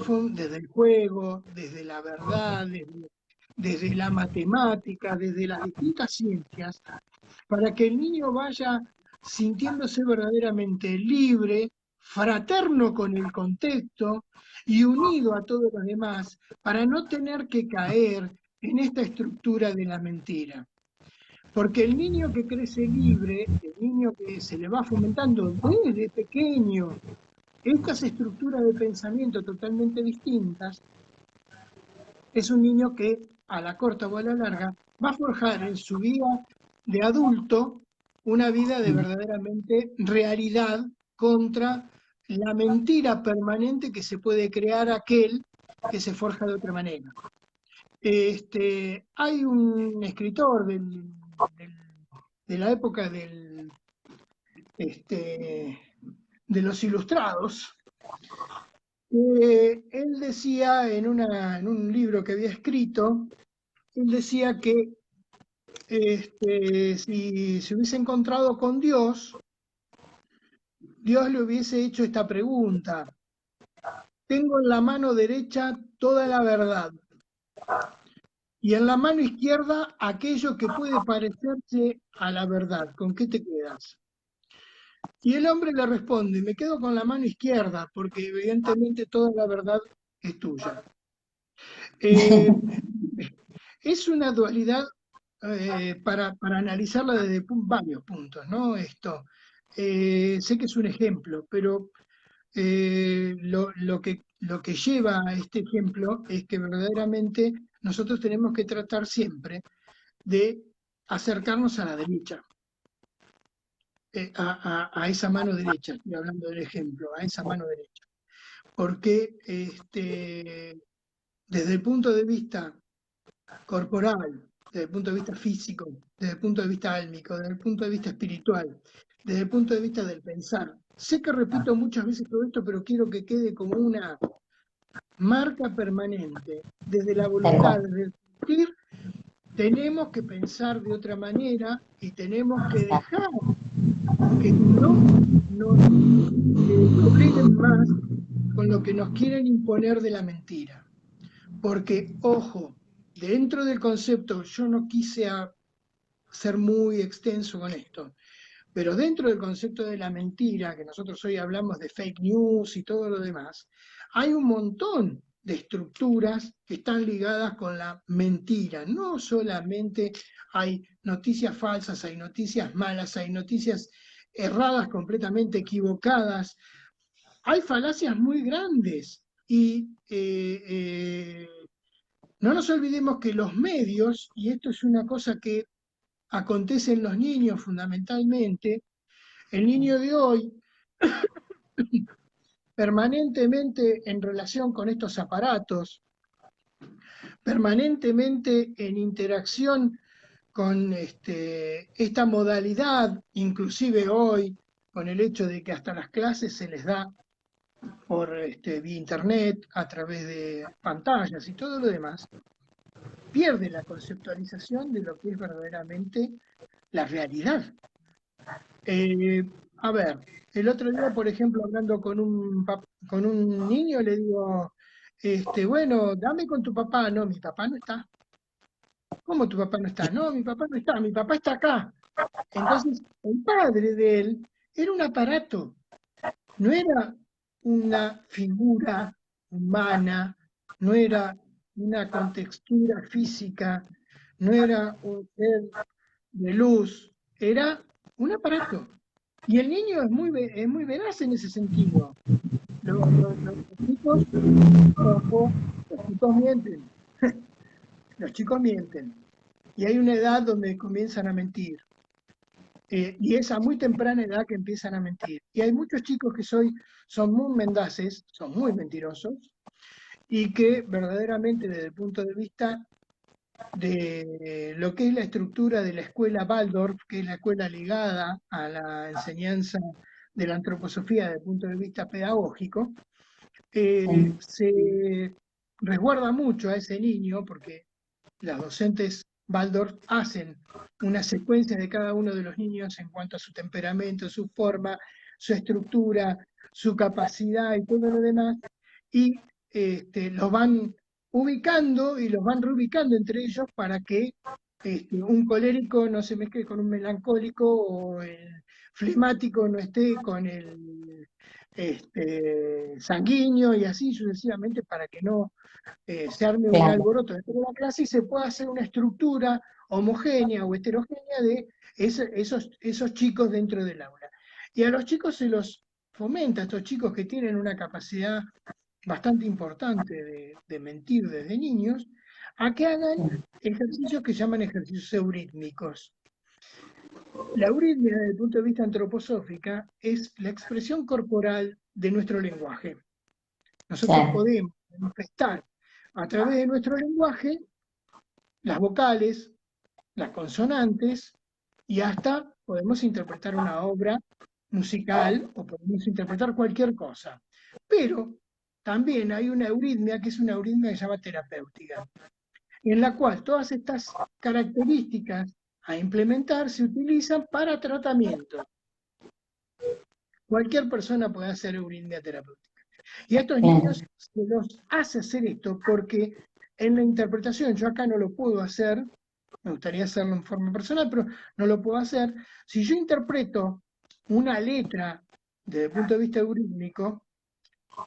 el juego, desde la verdad, desde la matemática, desde las distintas ciencias, para que el niño vaya sintiéndose verdaderamente libre, fraterno con el contexto y unido a todos los demás, para no tener que caer en esta estructura de la mentira. Porque el niño que crece libre, el niño que se le va fomentando desde pequeño estas estructuras de pensamiento totalmente distintas, es un niño que a la corta o a la larga va a forjar en su vida de adulto una vida de verdaderamente realidad contra la mentira permanente que se puede crear aquel que se forja de otra manera. Hay un escritor de la época de los ilustrados, que él decía en un libro que había escrito, él decía que si se hubiese encontrado con Dios, Dios le hubiese hecho esta pregunta: tengo en la mano derecha toda la verdad y en la mano izquierda aquello que puede parecerse a la verdad. ¿Con qué te quedas? Y el hombre le responde: me quedo con la mano izquierda porque evidentemente toda la verdad es tuya. Eh, es una dualidad para analizarla desde varios puntos, ¿no? Sé que es un ejemplo, pero lo que lleva a este ejemplo es que verdaderamente nosotros tenemos que tratar siempre de acercarnos a la derecha, a esa mano derecha, estoy hablando del ejemplo, a esa mano derecha, porque desde el punto de vista corporal, desde el punto de vista físico, desde el punto de vista álmico, desde el punto de vista espiritual, desde el punto de vista del pensar. Sé que repito muchas veces todo esto, pero quiero que quede como una marca permanente. Desde la Tal voluntad, cual. desde el sentir, tenemos que pensar de otra manera y tenemos que dejar que no nos obliguen más con lo que nos quieren imponer de la mentira. Porque, ojo, dentro del concepto, yo no quise ser muy extenso con esto, pero dentro del concepto de la mentira, que nosotros hoy hablamos de fake news y todo lo demás, hay un montón de estructuras que están ligadas con la mentira. No solamente hay noticias falsas, hay noticias malas, hay noticias erradas, completamente equivocadas. Hay falacias muy grandes y no nos olvidemos que los medios, y esto es una cosa que acontece en los niños fundamentalmente, el niño de hoy permanentemente en relación con estos aparatos, permanentemente en interacción con esta modalidad, inclusive hoy, con el hecho de que hasta las clases se les da por vía internet, a través de pantallas y todo lo demás, pierde la conceptualización de lo que es verdaderamente la realidad. Eh, a ver, el otro día, por ejemplo, hablando con un niño, le digo, bueno, dame con tu papá. No, mi papá no está. ¿Cómo tu papá no está? No, mi papá no está, mi papá está acá. Entonces, el padre de él era un aparato, no era una figura humana, no era una contextura física, no era un ser de luz, era un aparato. Y el niño es muy veraz en ese sentido. Los chicos, ojo, los chicos mienten, los chicos mienten. Y hay una edad donde comienzan a mentir. Y es a muy temprana edad que empiezan a mentir. Y hay muchos chicos que son muy mendaces, son muy mentirosos, y que verdaderamente desde el punto de vista de lo que es la estructura de la escuela Waldorf, que es la escuela ligada a la enseñanza de la antroposofía desde el punto de vista pedagógico, se resguarda mucho a ese niño porque las docentes Waldorf hacen una secuencia de cada uno de los niños en cuanto a su temperamento, su forma, su estructura, su capacidad y todo lo demás, y los van ubicando y los van reubicando entre ellos para que un colérico no se mezcle con un melancólico o el flemático no esté con el sanguíneo y así sucesivamente para que no se arme un Claro. alboroto dentro de la clase y se pueda hacer una estructura homogénea o heterogénea de esos chicos dentro del aula. Y a los chicos se los fomenta, a estos chicos que tienen una capacidad bastante importante de mentir desde niños, a que hagan ejercicios que llaman ejercicios eurítmicos. La euritmia, desde el punto de vista antroposófica, es la expresión corporal de nuestro lenguaje. Nosotros Sí, podemos manifestar a través de nuestro lenguaje las vocales, las consonantes, y hasta podemos interpretar una obra musical o podemos interpretar cualquier cosa. Pero también hay una euritmia que es una euritmia que se llama terapéutica, en la cual todas estas características a implementar se utilizan para tratamiento. Cualquier persona puede hacer euritmia terapéutica. Y a estos niños bien, se los hace hacer esto porque en la interpretación, yo acá no lo puedo hacer, me gustaría hacerlo en forma personal, pero no lo puedo hacer. Si yo interpreto una letra desde el punto de vista eurítmico,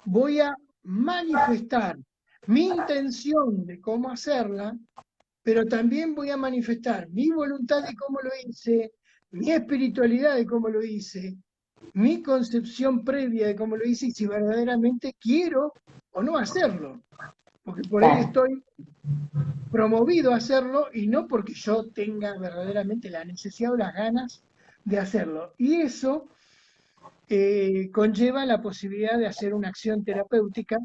voy a manifestar mi intención de cómo hacerla, pero también voy a manifestar mi voluntad de cómo lo hice, mi espiritualidad de cómo lo hice, mi concepción previa de cómo lo hice y si verdaderamente quiero o no hacerlo. Porque por ahí claro. estoy promovido a hacerlo y no porque yo tenga verdaderamente la necesidad o las ganas de hacerlo. Y eso conlleva la posibilidad de hacer una acción terapéutica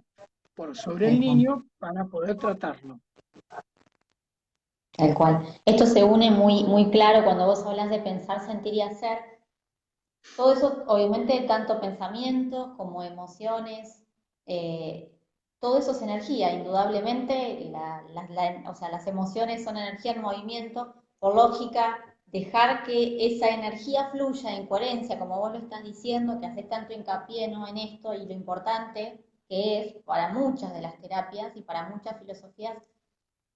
por sobre el Tal cual. niño para poder tratarlo. Tal cual. Esto se une muy, muy claro cuando vos hablas de pensar, sentir y hacer. Todo eso, obviamente, tanto pensamientos como emociones, eh, todo eso es energía, indudablemente. O sea, las emociones son energía en movimiento. Por lógica, dejar que esa energía fluya en coherencia, como vos lo estás diciendo, que haces tanto hincapié, ¿no?, en esto y lo importante que es para muchas de las terapias y para muchas filosofías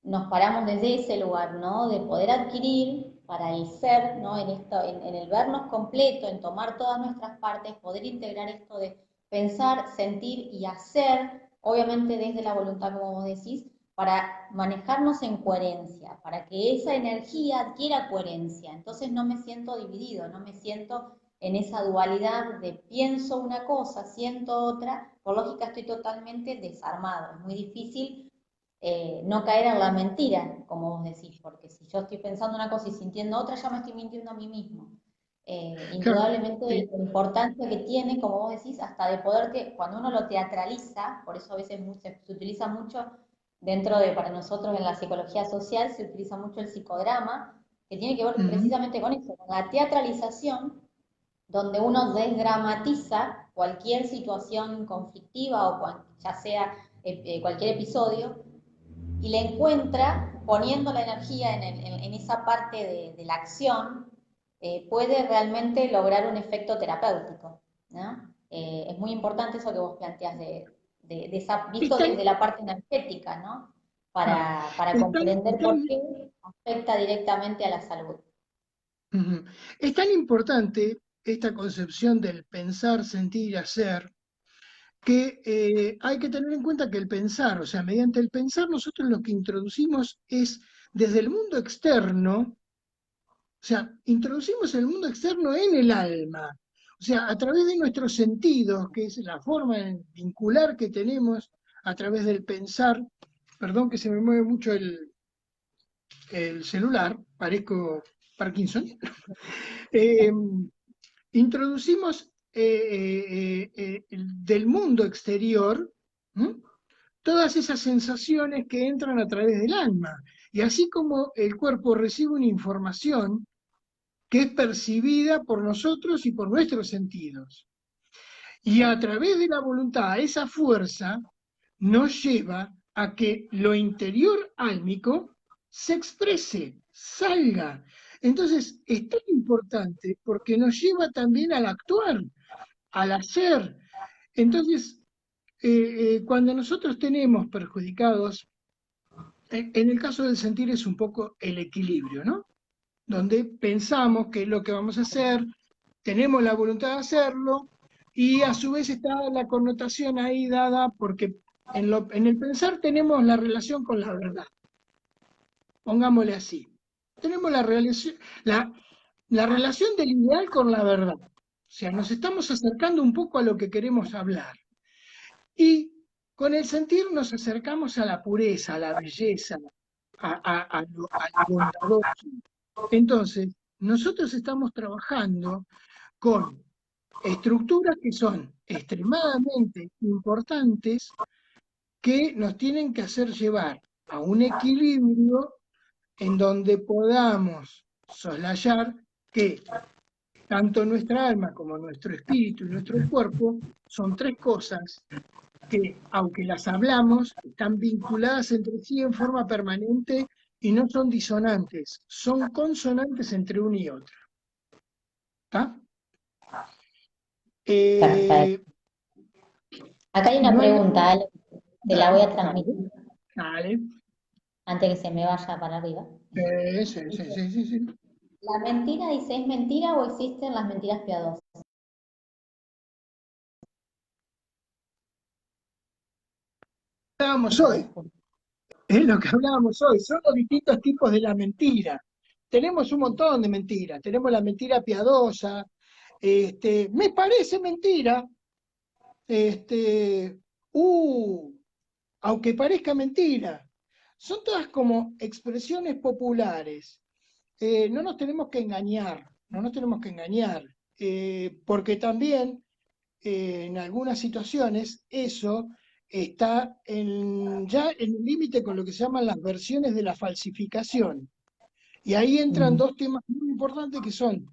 nos paramos desde ese lugar, ¿no? De poder adquirir para el ser, ¿no? En esto, en el vernos completo, en tomar todas nuestras partes, poder integrar esto de pensar, sentir y hacer, obviamente desde la voluntad, como vos decís, para manejarnos en coherencia, para que esa energía adquiera coherencia. Entonces no me siento dividido, no me siento en esa dualidad de pienso una cosa, siento otra, por lógica estoy totalmente desarmado. Es muy difícil no caer en la mentira, como vos decís, porque si yo estoy pensando una cosa y sintiendo otra, ya me estoy mintiendo a mí mismo. Claro, Indudablemente la importancia que tiene, como vos decís, hasta de poder que cuando uno lo teatraliza, por eso a veces se utiliza mucho dentro de, para nosotros en la psicología social, se utiliza mucho el psicodrama, que tiene que ver ujú, precisamente con eso, con la teatralización, donde uno desdramatiza cualquier situación conflictiva o ya sea cualquier episodio, y le encuentra poniendo la energía en esa parte de la acción, puede realmente lograr un efecto terapéutico, ¿no? Es muy importante eso que vos planteas de esa, es visto tan, desde la parte energética, ¿no? claro, Para es tan, es comprender por tan, qué afecta directamente a la salud. ujú, es tan importante esta concepción del pensar, sentir y hacer, que hay que tener en cuenta que el pensar, o sea, mediante el pensar nosotros lo que introducimos es desde el mundo externo, o sea, introducimos el mundo externo en el alma, o sea, a través de nuestros sentidos, que es la forma vincular que tenemos a través del pensar. Perdón que se me mueve mucho el celular, parezco Parkinson. Eh, introducimos del mundo exterior, ¿m?, todas esas sensaciones que entran a través del alma. Y así como el cuerpo recibe una información que es percibida por nosotros y por nuestros sentidos. Y a través de la voluntad, esa fuerza nos lleva a que lo interior álmico se exprese, salga. Entonces, es tan importante porque nos lleva también al actuar, al hacer. Entonces, cuando nosotros tenemos perjudicados, en el caso del sentir es un poco el equilibrio, ¿no? Donde pensamos qué es lo que vamos a hacer, tenemos la voluntad de hacerlo, y a su vez está la connotación ahí dada porque en el pensar tenemos la relación con la verdad, pongámosle así. Tenemos la, la relación del ideal con la verdad. O sea, nos estamos acercando un poco a lo que queremos hablar. Y con el sentir nos acercamos a la pureza, a la belleza, a lo bondadoso. Entonces, nosotros estamos trabajando con estructuras que son extremadamente importantes que nos tienen que hacer llevar a un equilibrio en donde podamos soslayar que tanto nuestra alma como nuestro espíritu y nuestro cuerpo son tres cosas que, aunque las hablamos, están vinculadas entre sí en forma permanente y no son disonantes, son consonantes entre una y otra. ¿Está? Perfecto. Acá hay una No hay pregunta, Ale, te la voy dale, a transmitir dale. antes que se me vaya para arriba. Sí, sí, Dice, sí, sí, sí. la mentira, dice, ¿es mentira o existen las mentiras piadosas? Hablábamos hoy, es lo que hablábamos hoy, son los distintos tipos de la mentira. Tenemos un montón de mentiras, tenemos la mentira piadosa, me parece mentira, este, uh, aunque parezca mentira. Son todas como expresiones populares. No nos tenemos que engañar, no nos tenemos que engañar, porque también en algunas situaciones eso está ya en el límite con lo que se llaman las versiones de la falsificación. Y ahí entran dos temas muy importantes que son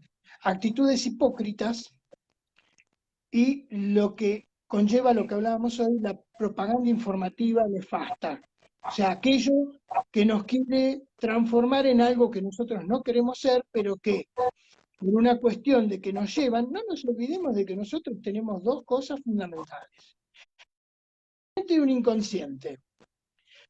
actitudes hipócritas y lo que conlleva lo que hablábamos hoy, la propaganda informativa nefasta. O sea, aquello que nos quiere transformar en algo que nosotros no queremos ser, pero que por una cuestión de que nos llevan, no nos olvidemos de que nosotros tenemos dos cosas fundamentales. Y un inconsciente.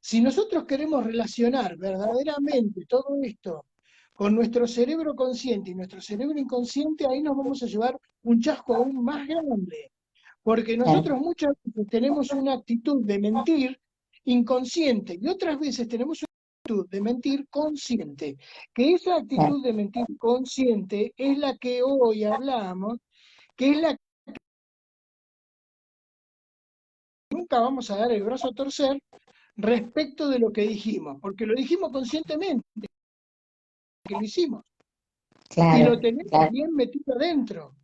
Si nosotros queremos relacionar verdaderamente todo esto con nuestro cerebro consciente y nuestro cerebro inconsciente, ahí nos vamos a llevar un chasco aún más grande. Porque nosotros muchas veces tenemos una actitud de mentir inconsciente y otras veces tenemos una actitud de mentir consciente. Que esa actitud de mentir consciente es la que hoy hablamos, que es la que nunca vamos a dar el brazo a torcer respecto de lo que dijimos, porque lo dijimos conscientemente, que lo hicimos, y lo tenemos bien metido adentro.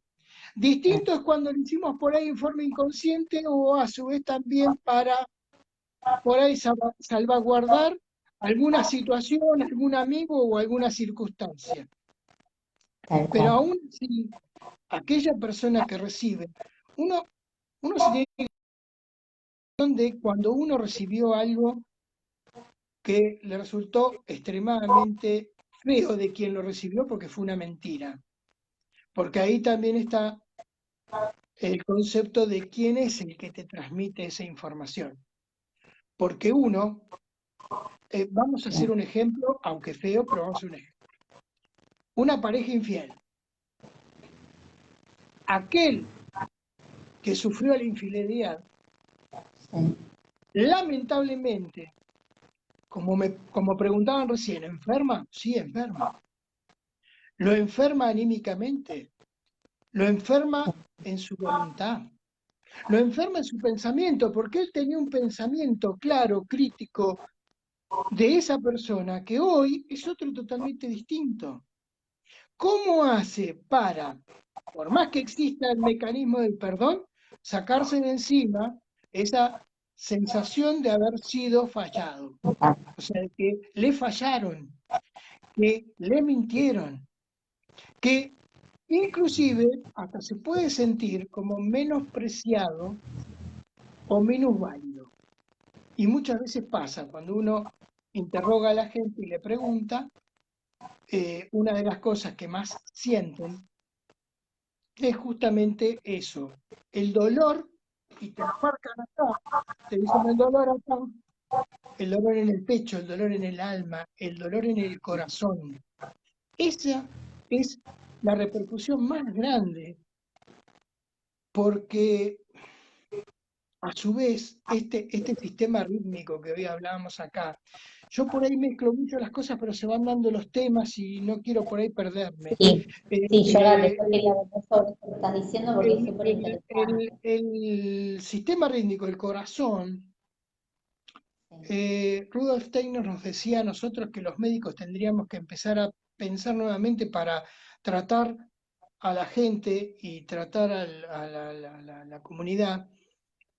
Distinto es cuando lo hicimos por ahí en forma inconsciente o a su vez también para por ahí salvaguardar alguna situación, algún amigo o alguna circunstancia. Pero aún así, aquella persona que recibe, uno se tiene que dar de cuando uno recibió algo que le resultó extremadamente feo de quien lo recibió porque fue una mentira. Porque ahí también está el concepto de quién es el que te transmite esa información. Porque uno, vamos a hacer un ejemplo, aunque feo, pero vamos a hacer un ejemplo. Una pareja infiel. Aquel que sufrió la infidelidad, lamentablemente, como preguntaban recién, ¿enferma? Sí, enferma. Lo enferma anímicamente, lo enferma en su voluntad, lo enferma en su pensamiento, porque él tenía un pensamiento claro, crítico, de esa persona que hoy es otro totalmente distinto. ¿Cómo hace para, por más que exista el mecanismo del perdón, sacarse de encima esa sensación de haber sido fallado? O sea, que le fallaron, que le mintieron, que inclusive hasta se puede sentir como menospreciado o menos válido. Y muchas veces pasa cuando uno interroga a la gente y le pregunta, una de las cosas que más sienten es justamente eso, el dolor, y te lo marcan acá, te dicen el dolor acá, el dolor en el pecho, el dolor en el alma, el dolor en el corazón. Esa es la repercusión más grande, porque a su vez este sistema rítmico que hoy hablábamos acá, yo por ahí mezclo mucho las cosas, pero se van dando los temas y no quiero por ahí perderme. Sí, sí, yo ahora Eh, después quería ver sobre esto que estás diciendo porque es súper interesante. el sistema rítmico, el corazón, sí. Rudolf Steiner nos decía a nosotros que los médicos tendríamos que empezar a pensar nuevamente para tratar a la gente y tratar a la comunidad,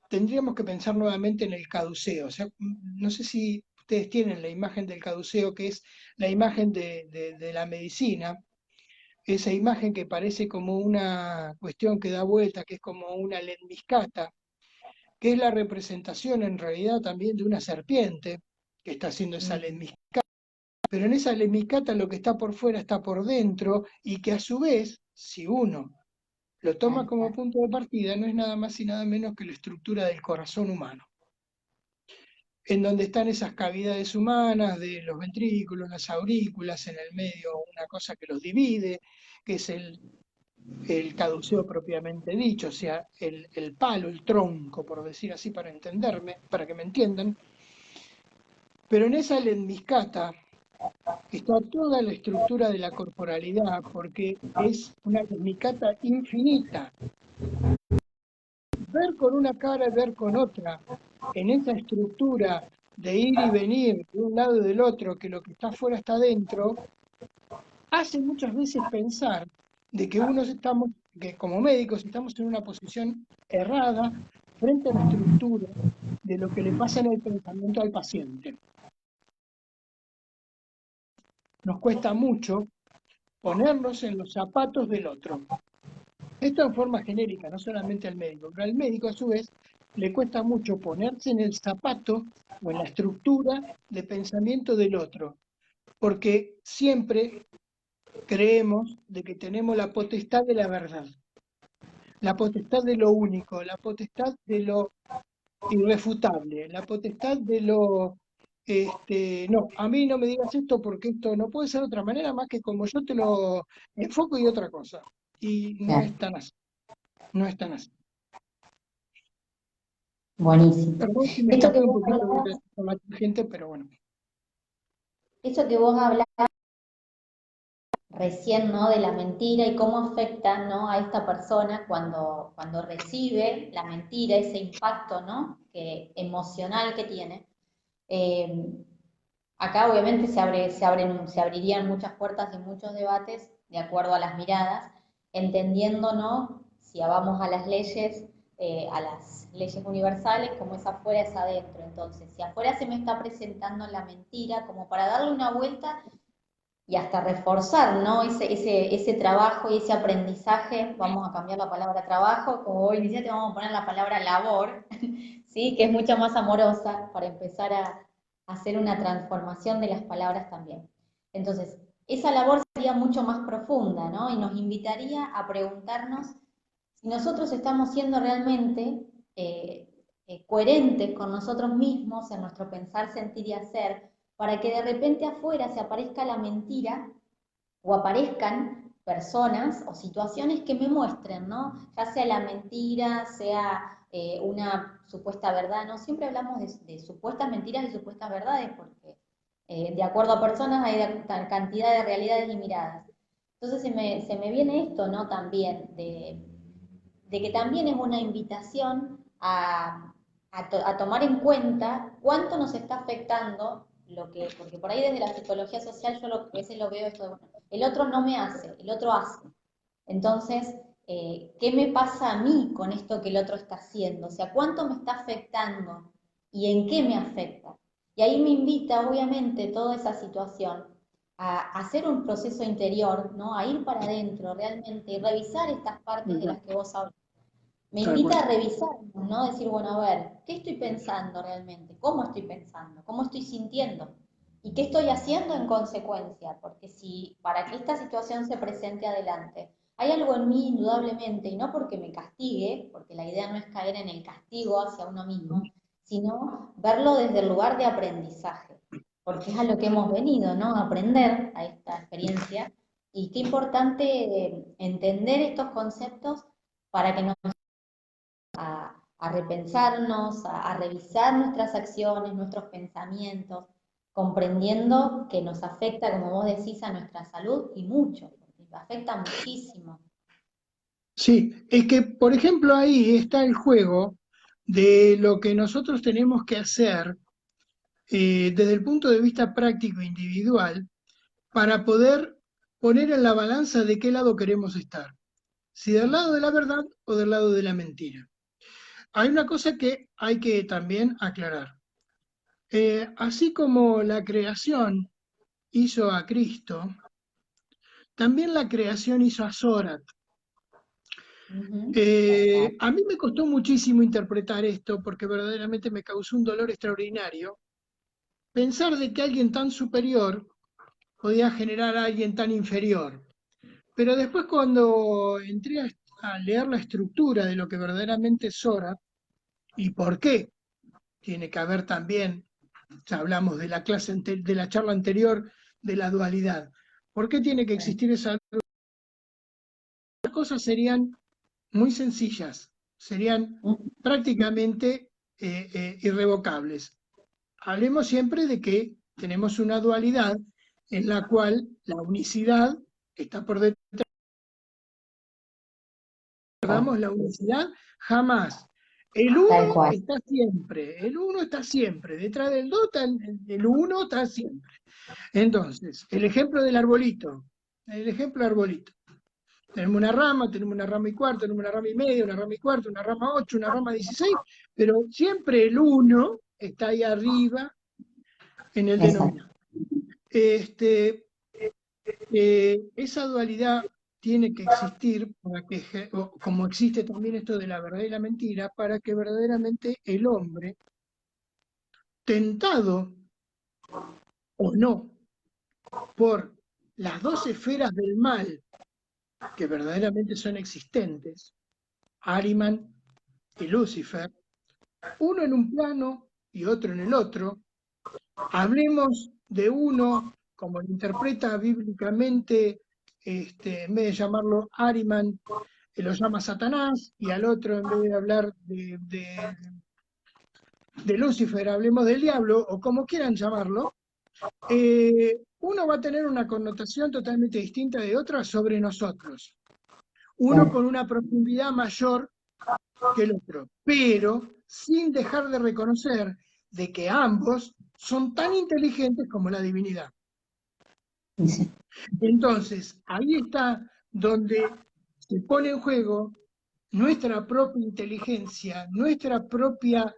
tendríamos que pensar nuevamente en el caduceo. O sea, no sé si ustedes tienen la imagen del caduceo, que es la imagen de la medicina, esa imagen que parece como una cuestión que da vuelta, que es como una lemniscata, que es la representación en realidad también de una serpiente que está haciendo esa Mm, lemniscata, pero en esa lemniscata lo que está por fuera está por dentro y que a su vez, si uno lo toma tal como cual. punto de partida, no es nada más y nada menos que la estructura del corazón humano, en donde están esas cavidades humanas de los ventrículos, las aurículas, en el medio una cosa que los divide, que es el caduceo propiamente dicho, o sea, el palo, el tronco, por decir así, para entenderme, para que me entiendan. Pero en esa lemniscata está toda la estructura de la corporalidad, porque es una lemniscata infinita. Ver con una cara y ver con otra, en esa estructura de ir y venir de un lado y del otro, que lo que está afuera está adentro, hace muchas veces pensar de que que como médicos estamos en una posición errada frente a la estructura de lo que le pasa en el pensamiento al paciente. Nos cuesta mucho ponernos en los zapatos del otro. Esto en forma genérica, no solamente al médico, pero al médico a su vez le cuesta mucho ponerse en el zapato o en la estructura de pensamiento del otro, porque siempre creemos de que tenemos la potestad de la verdad, la potestad de lo único, la potestad de lo irrefutable, la potestad de lo, no, a mí no me digas esto porque esto no puede ser de otra manera más que como yo te lo enfoco y otra cosa. Y no Claro, es tan así, no es tan así. buenísimo. Perdón si me Esto que escapé un vos poquito hablabas, con la gente, pero bueno. esto que vos hablabas recién, ¿no? De la mentira y cómo afecta, ¿no? A esta persona cuando recibe la mentira, ese impacto, ¿no? Emocional que tiene. Eh, Acá obviamente se abrirían muchas puertas y muchos debates de acuerdo a las miradas, entendiendo, ¿no? Si vamos a las leyes universales, como es afuera es adentro. Entonces, si afuera se me está presentando la mentira, como para darle una vuelta y hasta reforzar, ¿no? Ese trabajo y ese aprendizaje, vamos a cambiar la palabra trabajo, como vos iniciaste, vamos a poner la palabra labor, ¿sí? Que es mucho más amorosa para empezar a hacer una transformación de las palabras también. Entonces, esa labor sería mucho más profunda, ¿no? Y nos invitaría a preguntarnos si nosotros estamos siendo realmente coherentes con nosotros mismos en nuestro pensar, sentir y hacer, para que de repente afuera se aparezca la mentira o aparezcan personas o situaciones que me muestren, ¿no? Ya sea la mentira, sea una supuesta verdad, ¿no? Siempre hablamos de supuestas mentiras y supuestas verdades, porque de acuerdo a personas hay cantidad de realidades y miradas. Entonces se me viene esto, ¿no? También, de que también es una invitación a tomar en cuenta cuánto nos está afectando lo que, porque por ahí desde la psicología social yo a veces lo veo esto de, bueno, el otro no me hace, el otro hace. Entonces, ¿qué me pasa a mí con esto que el otro está haciendo? O sea, ¿cuánto me está afectando y en qué me afecta? Y ahí me invita, obviamente, toda esa situación a hacer un proceso interior, ¿no? A ir para adentro realmente y revisar estas partes Tal de cual, las que vos hablas. Me tal invita cual. a revisar, ¿no? Decir, bueno, a ver, ¿qué estoy pensando realmente? ¿Cómo estoy pensando? ¿Cómo estoy sintiendo? ¿Y qué estoy haciendo en consecuencia? Porque si para que esta situación se presente adelante, hay algo en mí indudablemente, y no porque me castigue, porque la idea no es caer en el castigo hacia uno mismo, sino verlo desde el lugar de aprendizaje, porque es a lo que hemos venido, ¿no? A aprender a esta experiencia. Y qué importante entender estos conceptos para que nos a repensarnos, a revisar nuestras acciones, nuestros pensamientos, comprendiendo que nos afecta, como vos decís, a nuestra salud y mucho, porque afecta muchísimo. Sí, es que, por ejemplo, ahí está el juego de lo que nosotros tenemos que hacer desde el punto de vista práctico e individual para poder poner en la balanza de qué lado queremos estar, si del lado de la verdad o del lado de la mentira. Hay una cosa que hay que también aclarar. Así como la creación hizo a Cristo, también la creación hizo a Zorat. Ujú. A mí me costó muchísimo interpretar esto porque verdaderamente me causó un dolor extraordinario pensar de que alguien tan superior podía generar a alguien tan inferior. Pero después cuando entré a leer la estructura de lo que verdaderamente es Zorat y por qué tiene que haber también, ya hablamos de la clase de la charla anterior de la dualidad, ¿por qué tiene que existir esa? Las cosas serían muy sencillas, serían Ujú. prácticamente irrevocables. Hablemos siempre de que tenemos una dualidad en la cual la unicidad está por detrás, recordamos la unicidad jamás. El Tal uno cual. está siempre, el uno está siempre, detrás del dos está el uno está siempre. Entonces, el ejemplo del arbolito, el ejemplo arbolito. Tenemos una rama y cuarto, tenemos una rama y media, una rama y cuarto, una rama 8, una rama 16, pero siempre el uno está ahí arriba en el Exacto. denominador. Este, esa dualidad tiene que existir para que, como existe también esto de la verdad y la mentira, para que verdaderamente el hombre, tentado o no por las dos esferas del mal que verdaderamente son existentes, Ariman y Lucifer, uno en un plano y otro en el otro, hablemos de uno, como lo interpreta bíblicamente, en vez de llamarlo Ariman, lo llama Satanás, y al otro, en vez de hablar de Lucifer, hablemos del diablo, o como quieran llamarlo, uno va a tener una connotación totalmente distinta de otra sobre nosotros. Uno Claro. con una profundidad mayor que el otro, pero sin dejar de reconocer de que ambos son tan inteligentes como la divinidad. Sí. Entonces, ahí está donde se pone en juego nuestra propia inteligencia, nuestra propia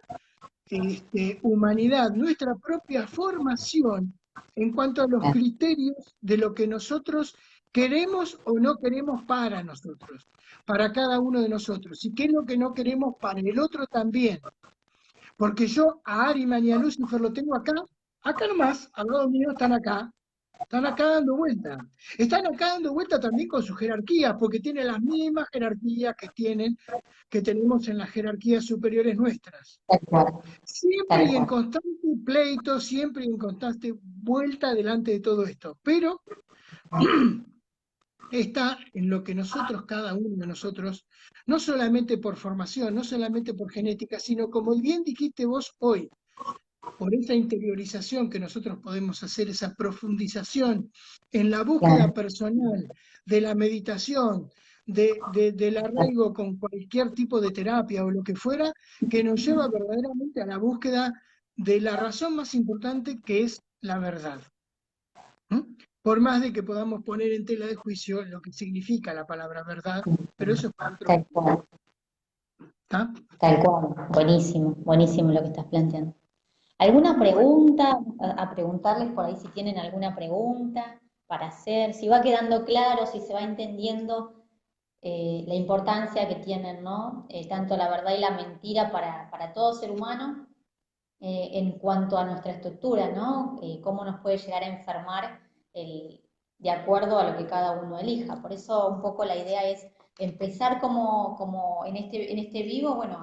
humanidad, nuestra propia formación en cuanto a los Claro. criterios de lo que nosotros queremos o no queremos para nosotros, para cada uno de nosotros, y qué es lo que no queremos para el otro también. Porque yo a Ariman y a Lucifer lo tengo acá, acá nomás, al lado mío están acá dando vuelta. Están acá dando vuelta también con sus jerarquías, porque tienen las mismas jerarquías que tenemos en las jerarquías superiores nuestras. Tal cual. Siempre Tal y en cual. constante pleito, siempre y en constante vuelta delante de todo esto. Pero está en lo que nosotros, cada uno de nosotros, no solamente por formación, no solamente por genética, sino como bien dijiste vos hoy, por esa interiorización que nosotros podemos hacer, esa profundización en la búsqueda Claro. personal, de la meditación, del arraigo con cualquier tipo de terapia o lo que fuera, que nos lleva verdaderamente a la búsqueda de la razón más importante que es la verdad. ¿Mm? Por más de que podamos poner en tela de juicio lo que significa la palabra verdad, pero eso es para otro Tal momento. cual. ¿Está? Tal cual. Buenísimo. Buenísimo lo que estás planteando. ¿Alguna Bueno, pregunta? A preguntarles por ahí si tienen alguna pregunta para hacer, si va quedando claro, si se va entendiendo la importancia que tienen, ¿no? Tanto la verdad y la mentira para todo ser humano en cuanto a nuestra estructura, ¿no? Cómo nos puede llegar a enfermar el, de acuerdo a lo que cada uno elija. Por eso un poco la idea es empezar como en este vivo, bueno,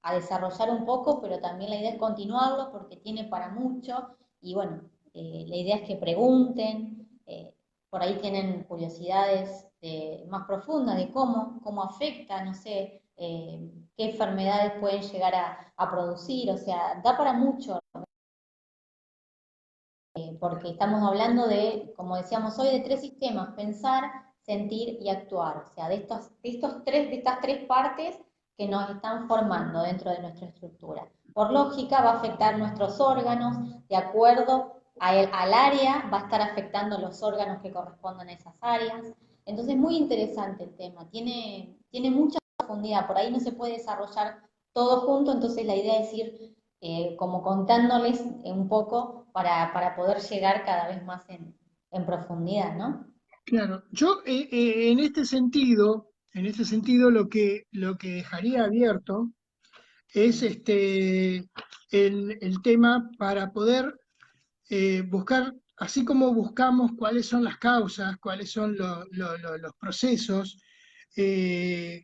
a desarrollar un poco, pero también la idea es continuarlo porque tiene para mucho y bueno, la idea es que pregunten, por ahí tienen curiosidades más profundas de cómo afecta, no sé, qué enfermedades pueden llegar a producir, o sea, da para mucho, porque estamos hablando de, como decíamos hoy, de tres sistemas, pensar, sentir y actuar, o sea, de estas tres partes que nos están formando dentro de nuestra estructura. por lógica va a afectar nuestros órganos, de acuerdo al área, va a estar afectando los órganos que corresponden a esas áreas. Entonces, muy interesante el tema, tiene mucha profundidad, por ahí no se puede desarrollar todo junto, entonces la idea es ir como contándoles un poco para poder llegar cada vez más en profundidad, ¿no? Claro, yo en este sentido lo que dejaría abierto es el tema para poder buscar, así como buscamos cuáles son las causas, cuáles son los procesos,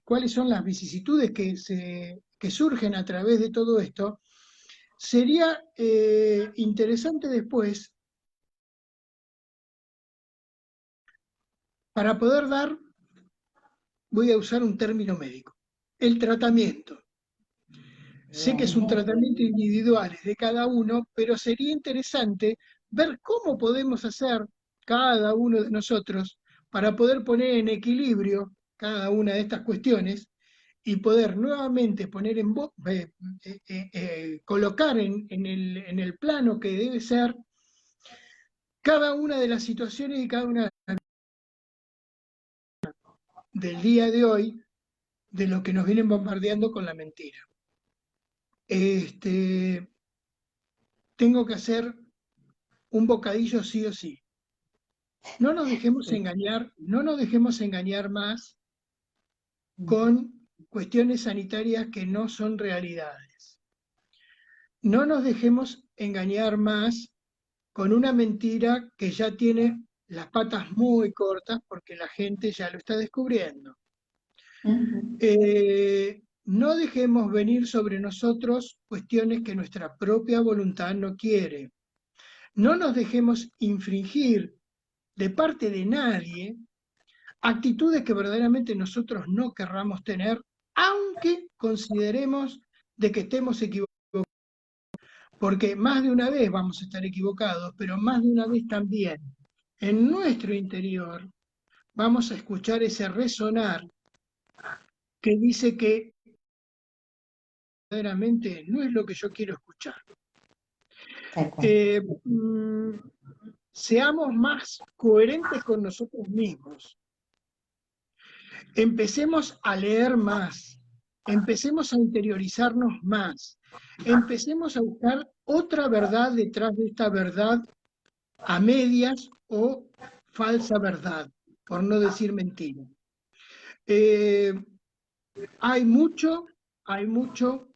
cuáles son las vicisitudes que surgen a través de todo esto, sería interesante después para poder dar, voy a usar un término médico, el tratamiento. Sé que es un Bien. tratamiento individual de cada uno, pero sería interesante ver cómo podemos hacer cada uno de nosotros para poder poner en equilibrio cada una de estas cuestiones y poder nuevamente poner colocar en el plano que debe ser cada una de las situaciones y cada una del día de hoy de lo que nos vienen bombardeando con la mentira. Este, tengo que hacer un bocadillo sí o sí. No nos dejemos engañar, no nos dejemos engañar más con cuestiones sanitarias que no son realidades. No nos dejemos engañar más con una mentira que ya tiene las patas muy cortas porque la gente ya lo está descubriendo. No dejemos venir sobre nosotros cuestiones que nuestra propia voluntad no quiere. No nos dejemos infringir de parte de nadie actitudes que verdaderamente nosotros no querramos tener, aunque consideremos de que estemos equivocados, porque más de una vez vamos a estar equivocados, pero más de una vez también en nuestro interior vamos a escuchar ese resonar que dice que verdaderamente no es lo que yo quiero escuchar. Tal cual. Eh, mm, Seamos más coherentes con nosotros mismos. Empecemos a leer más, empecemos a interiorizarnos más, empecemos a buscar otra verdad detrás de esta verdad a medias o falsa verdad, por no decir mentira. Eh, hay mucho, hay mucho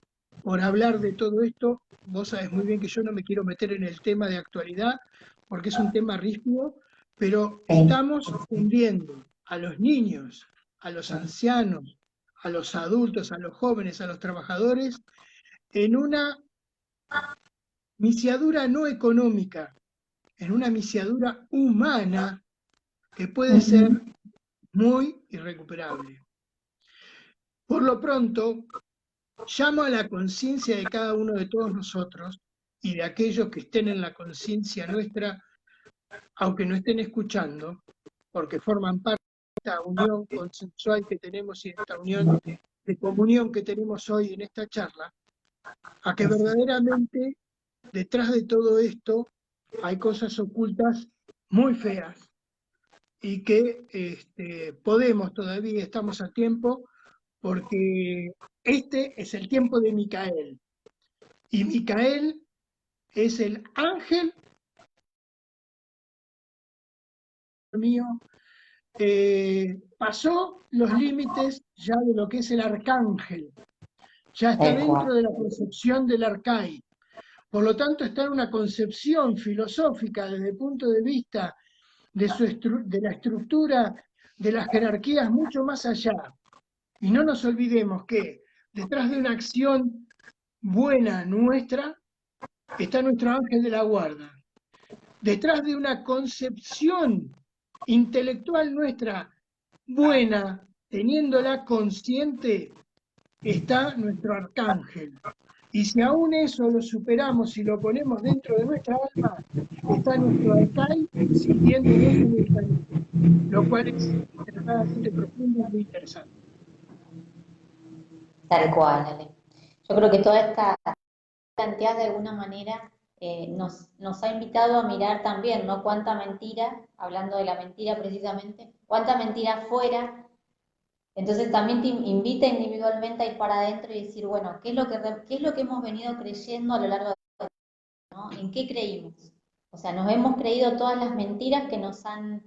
por hablar de todo esto. Vos sabés muy bien que yo no me quiero meter en el tema de actualidad porque es un tema rígido, pero Sí. estamos hundiendo a los niños, a los ancianos, a los adultos, a los jóvenes, a los trabajadores en una misiadura no económica, en una misiadura humana que puede ser Ujú. muy irrecuperable. Por lo pronto, llamo a la conciencia de cada uno de todos nosotros y de aquellos que estén en la conciencia nuestra, aunque no estén escuchando, porque forman parte de esta unión consensual que tenemos y esta unión de comunión que tenemos hoy en esta charla, a que verdaderamente detrás de todo esto hay cosas ocultas muy feas y que podemos todavía, estamos a tiempo, porque este es el tiempo de Micael. Y Micael es el ángel mío, pasó los límites ya de lo que es el arcángel, ya está Tal cual. dentro de la concepción del arcai. Por lo tanto, está en una concepción filosófica desde el punto de vista de la estructura de las jerarquías mucho más allá. Y no nos olvidemos que detrás de una acción buena nuestra está nuestro ángel de la guarda. Detrás de una concepción intelectual nuestra buena, teniéndola consciente, está nuestro arcángel. Y si aún eso lo superamos y lo ponemos dentro de nuestra alma, está nuestro arcángel sirviéndonos en el camino, lo cual es extremadamente profundo y muy interesante. Tal cual, Ale. Yo creo que toda esta planteás de alguna manera, nos ha invitado a mirar también, ¿no? Cuánta mentira, hablando de la mentira precisamente, cuánta mentira fuera. Entonces también te invita individualmente a ir para adentro y decir, bueno, qué es lo que hemos venido creyendo a lo largo de, ¿no? ¿En qué creímos? O sea, nos hemos creído todas las mentiras que nos han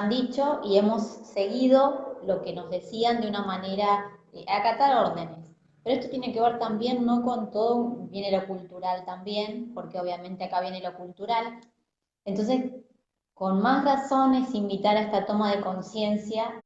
dicho y hemos seguido lo que nos decían de una manera, acatar órdenes. Pero esto tiene que ver también, no con todo, viene lo cultural también, porque obviamente acá viene lo cultural. Entonces, con más razones, invitar a esta toma de conciencia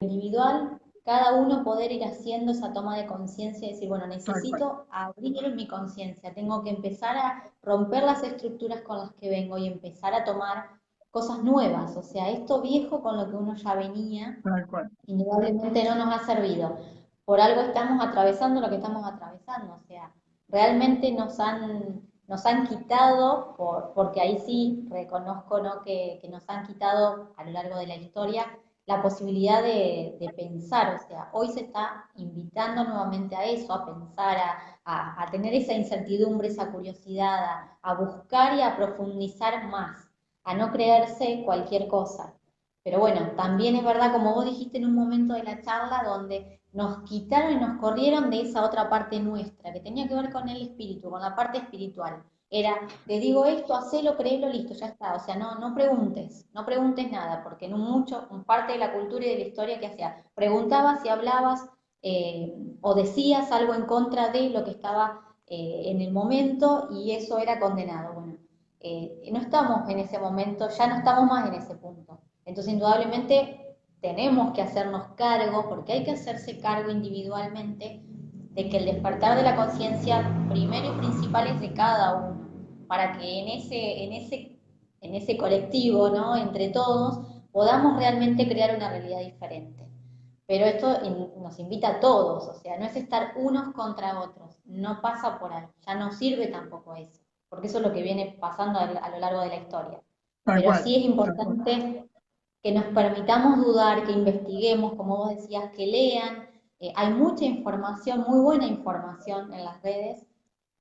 individual, cada uno poder ir haciendo esa toma de conciencia y decir, bueno, tal cual. necesito abrir mi conciencia, tengo que empezar a romper las estructuras con las que vengo y empezar a tomar cosas nuevas, o sea, esto viejo con lo que uno ya venía, Tal cual. indudablemente no nos ha servido. Por algo estamos atravesando lo que estamos atravesando, o sea, realmente nos han quitado, porque ahí sí reconozco, ¿no? que nos han quitado a lo largo de la historia la posibilidad de pensar, o sea, hoy se está invitando nuevamente a eso, a pensar, a tener esa incertidumbre, esa curiosidad, a buscar y a profundizar más, a no creerse cualquier cosa. Pero bueno, también es verdad, como vos dijiste en un momento de la charla, donde nos quitaron y nos corrieron de esa otra parte nuestra, que tenía que ver con el espíritu, con la parte espiritual. Era, te digo esto, hacelo, créelo, listo, ya está. O sea, no preguntes, no preguntes nada, porque en un parte de la cultura y de la historia que hacía, preguntabas y hablabas o decías algo en contra de lo que estaba en el momento y eso era condenado. Bueno, no estamos en ese momento, ya no estamos más en ese punto. Entonces, indudablemente, tenemos que hacernos cargo, porque hay que hacerse cargo individualmente, de que el despertar de la conciencia primero y principal es de cada uno, para que en ese colectivo, ¿no? Entre todos, podamos realmente crear una realidad diferente. Pero esto nos invita a todos, o sea, no es estar unos contra otros, no pasa por ahí, ya no sirve tampoco eso, porque eso es lo que viene pasando a lo largo de la historia. Tal Pero cual. sí es Tal cual. importante que nos permitamos dudar, que investiguemos, como vos decías, que lean. Hay mucha información, muy buena información en las redes,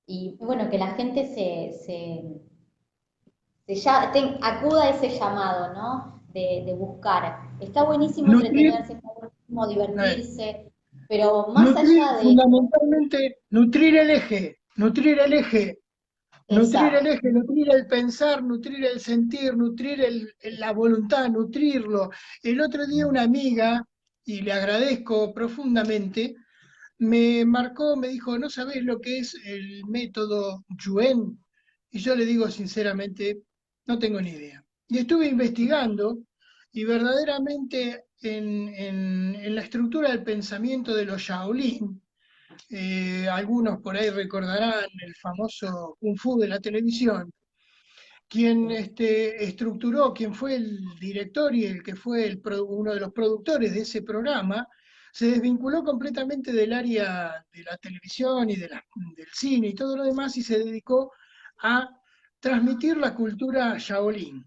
y bueno, que la gente acuda a ese llamado, ¿no? De buscar. Está buenísimo Nutrir, entretenerse, está buenísimo eh, divertirse, pero más nutrir, allá de fundamentalmente, nutrir el esa, eje, nutrir el pensar, nutrir el sentir, nutrir la voluntad, nutrirlo. El otro día una amiga, y le agradezco profundamente, me marcó, me dijo, ¿no sabés lo que es el método Yuen? Y yo le digo sinceramente, no tengo ni idea. Y estuve investigando y verdaderamente en la estructura del pensamiento de los Shaolin, algunos por ahí recordarán el famoso Kung Fu de la televisión, quien estructuró, quien fue el director y el que fue uno de los productores de ese programa, se desvinculó completamente del área de la televisión y del cine y todo lo demás y se dedicó a transmitir la cultura Shaolin.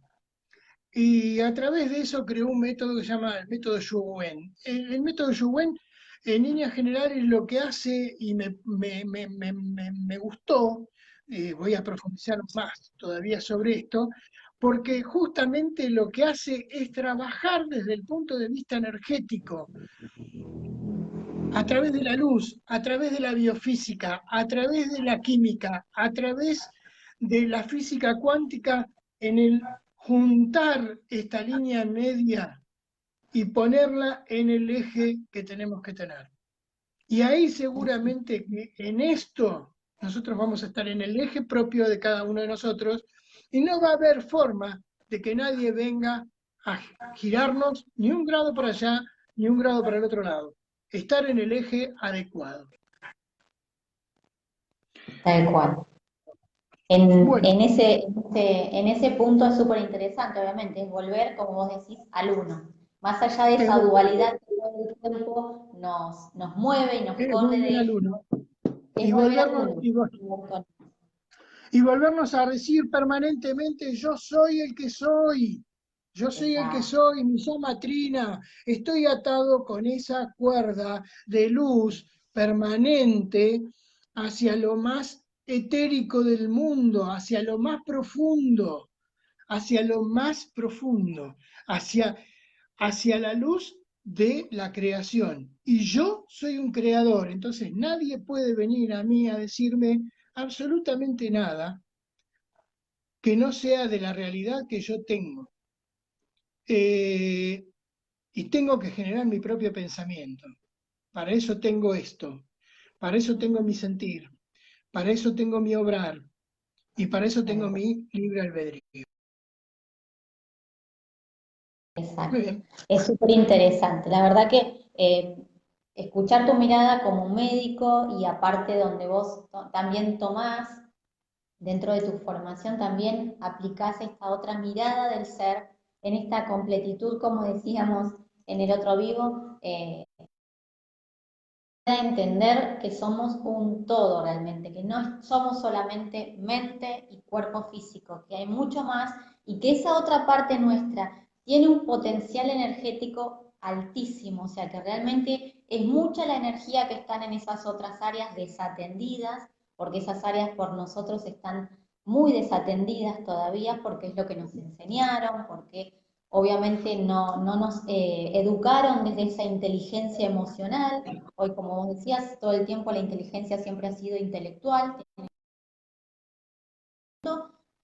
Y a través de eso creó un método que se llama el método Wen. El método Wen, en líneas generales, lo que hace, y me gustó, voy a profundizar más todavía sobre esto, porque justamente lo que hace es trabajar desde el punto de vista energético, a través de la luz, a través de la biofísica, a través de la química, a través de la física cuántica, en el juntar esta línea media y ponerla en el eje que tenemos que tener. Y ahí seguramente que en esto nosotros vamos a estar en el eje propio de cada uno de nosotros y no va a haber forma de que nadie venga a girarnos ni un grado para allá ni un grado para el otro lado. Estar en el eje adecuado. tal cual. Bueno, En ese punto es súper interesante, obviamente, es volver, como vos decís, al uno. Más allá de es esa volver, dualidad que todo el tiempo nos mueve y nos es corre volver de al eje, uno. es Y volver al volvernos, uno. y volvernos a decir permanentemente, yo soy el que soy, yo soy el que Exacto. soy, me llama Trina, estoy atado con esa cuerda de luz permanente hacia lo más etérico del mundo, hacia lo más profundo, hacia lo más profundo, hacia, hacia la luz de la creación. Y yo soy un creador, entonces nadie puede venir a mí a decirme absolutamente nada que no sea de la realidad que yo tengo. Eh, y tengo que generar mi propio pensamiento. Para eso tengo esto, para eso tengo mi sentir, para eso tengo mi obrar y para eso tengo mi libre albedrío. Muy Exacto. bien. Es súper interesante. La verdad que escuchar tu mirada como médico y aparte donde vos también tomás, dentro de tu formación también aplicás esta otra mirada del ser en esta completitud, como decíamos en el otro vivo, entender que somos un todo realmente, que no somos solamente mente y cuerpo físico, que hay mucho más y que esa otra parte nuestra tiene un potencial energético altísimo, o sea que realmente es mucha la energía que están en esas otras áreas desatendidas, porque esas áreas por nosotros están muy desatendidas todavía, porque es lo que nos enseñaron, porque obviamente no nos educaron desde esa inteligencia emocional. Hoy, como vos decías, todo el tiempo la inteligencia siempre ha sido intelectual,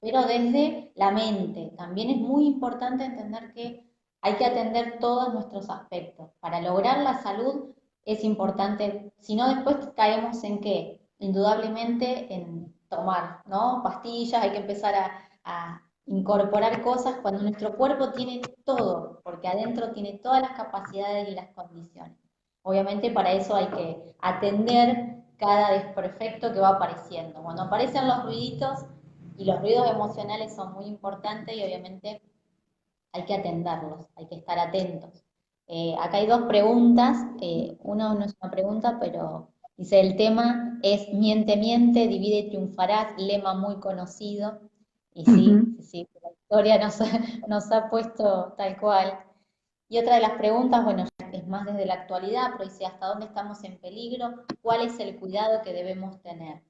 pero desde la mente. También es muy importante entender que hay que atender todos nuestros aspectos. Para lograr la salud es importante, si no después caemos en qué, indudablemente en tomar, ¿no? Pastillas, hay que empezar a incorporar cosas cuando nuestro cuerpo tiene todo, porque adentro tiene todas las capacidades y las condiciones. Obviamente para eso hay que atender cada desperfecto que va apareciendo. Cuando aparecen los ruiditos, y los ruidos emocionales son muy importantes y obviamente hay que atenderlos, hay que estar atentos. Acá hay dos preguntas, uno no es una pregunta, pero dice, el tema es miente, miente, divide y triunfarás, lema muy conocido. Y sí, Ujú. sí, sí, la historia nos ha puesto tal cual. Y otra de las preguntas, bueno, es más desde la actualidad, pero dice, ¿hasta dónde estamos en peligro? ¿Cuál es el cuidado que debemos tener?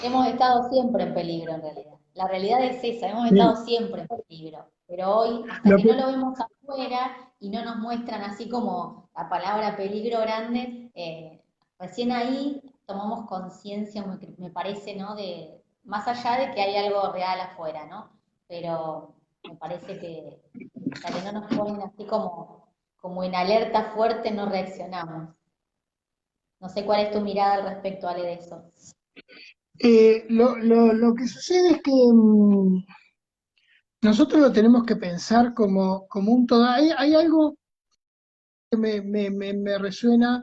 Hemos estado siempre en peligro en realidad. La realidad es esa, hemos estado Sí. siempre en peligro. Pero hoy, hasta Lo que no que, lo vemos afuera y no nos muestran así como la palabra peligro grande, recién ahí tomamos conciencia, me parece, ¿no? De, más allá de que hay algo real afuera, ¿no? Pero me parece que hasta que no nos ponen así como en alerta fuerte, no reaccionamos. No sé cuál es tu mirada al respecto, Ale, de eso. lo que sucede es que nosotros lo tenemos que pensar como un todo. Hay algo que me resuena,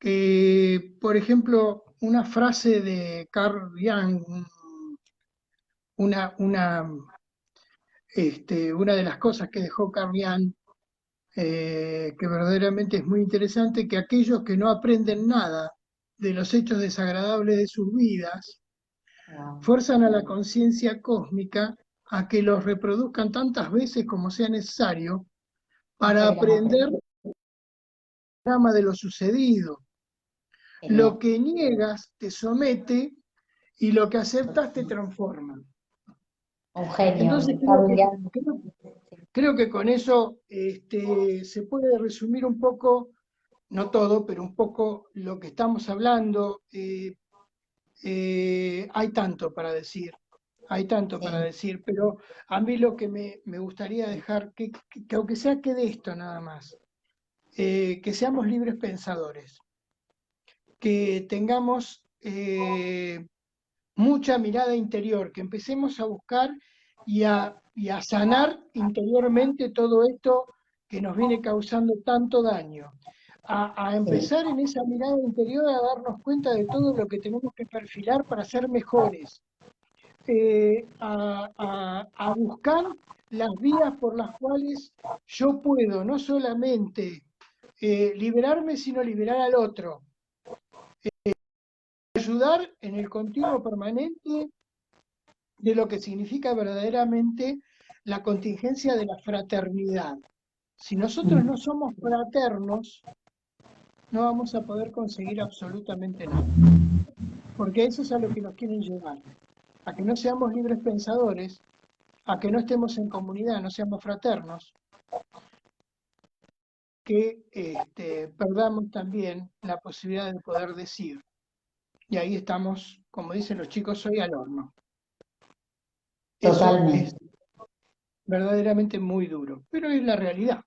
que, por ejemplo, una frase de Carl Jung, una, una de las cosas que dejó Carl Jung, que verdaderamente es muy interesante, que aquellos que no aprenden nada de los hechos desagradables de sus vidas, Wow. fuerzan a la conciencia cósmica a que los reproduzcan tantas veces como sea necesario para Hasta que los aprender aprendí. el drama de lo sucedido. Lo Genial. que niegas te somete y lo que aceptas te transforma. Un genio, Entonces Carl Jung. creo que con eso se puede resumir un poco, no todo, pero un poco lo que estamos hablando. Hay tanto para decir, hay tanto para Sí, decir, pero a mí lo que me gustaría dejar, que aunque sea quede esto nada más, que seamos libres pensadores, que tengamos mucha mirada interior, que empecemos a buscar y a sanar interiormente todo esto que nos viene causando tanto daño. A sí, empezar en esa mirada interior a darnos cuenta de todo lo que tenemos que perfilar para ser mejores, a buscar las vías por las cuales yo puedo no solamente liberarme, sino liberar al otro, ayudar en el continuo permanente de lo que significa verdaderamente la contingencia de la fraternidad. Si nosotros no somos fraternos, no vamos a poder conseguir absolutamente nada. Porque eso es a lo que nos quieren llevar, a que no seamos libres pensadores, a que no estemos en comunidad, no seamos fraternos, que perdamos también la posibilidad de poder decir. Y ahí estamos, como dicen los chicos, hoy al horno. Eso es Totalmente. verdaderamente muy duro, pero es la realidad.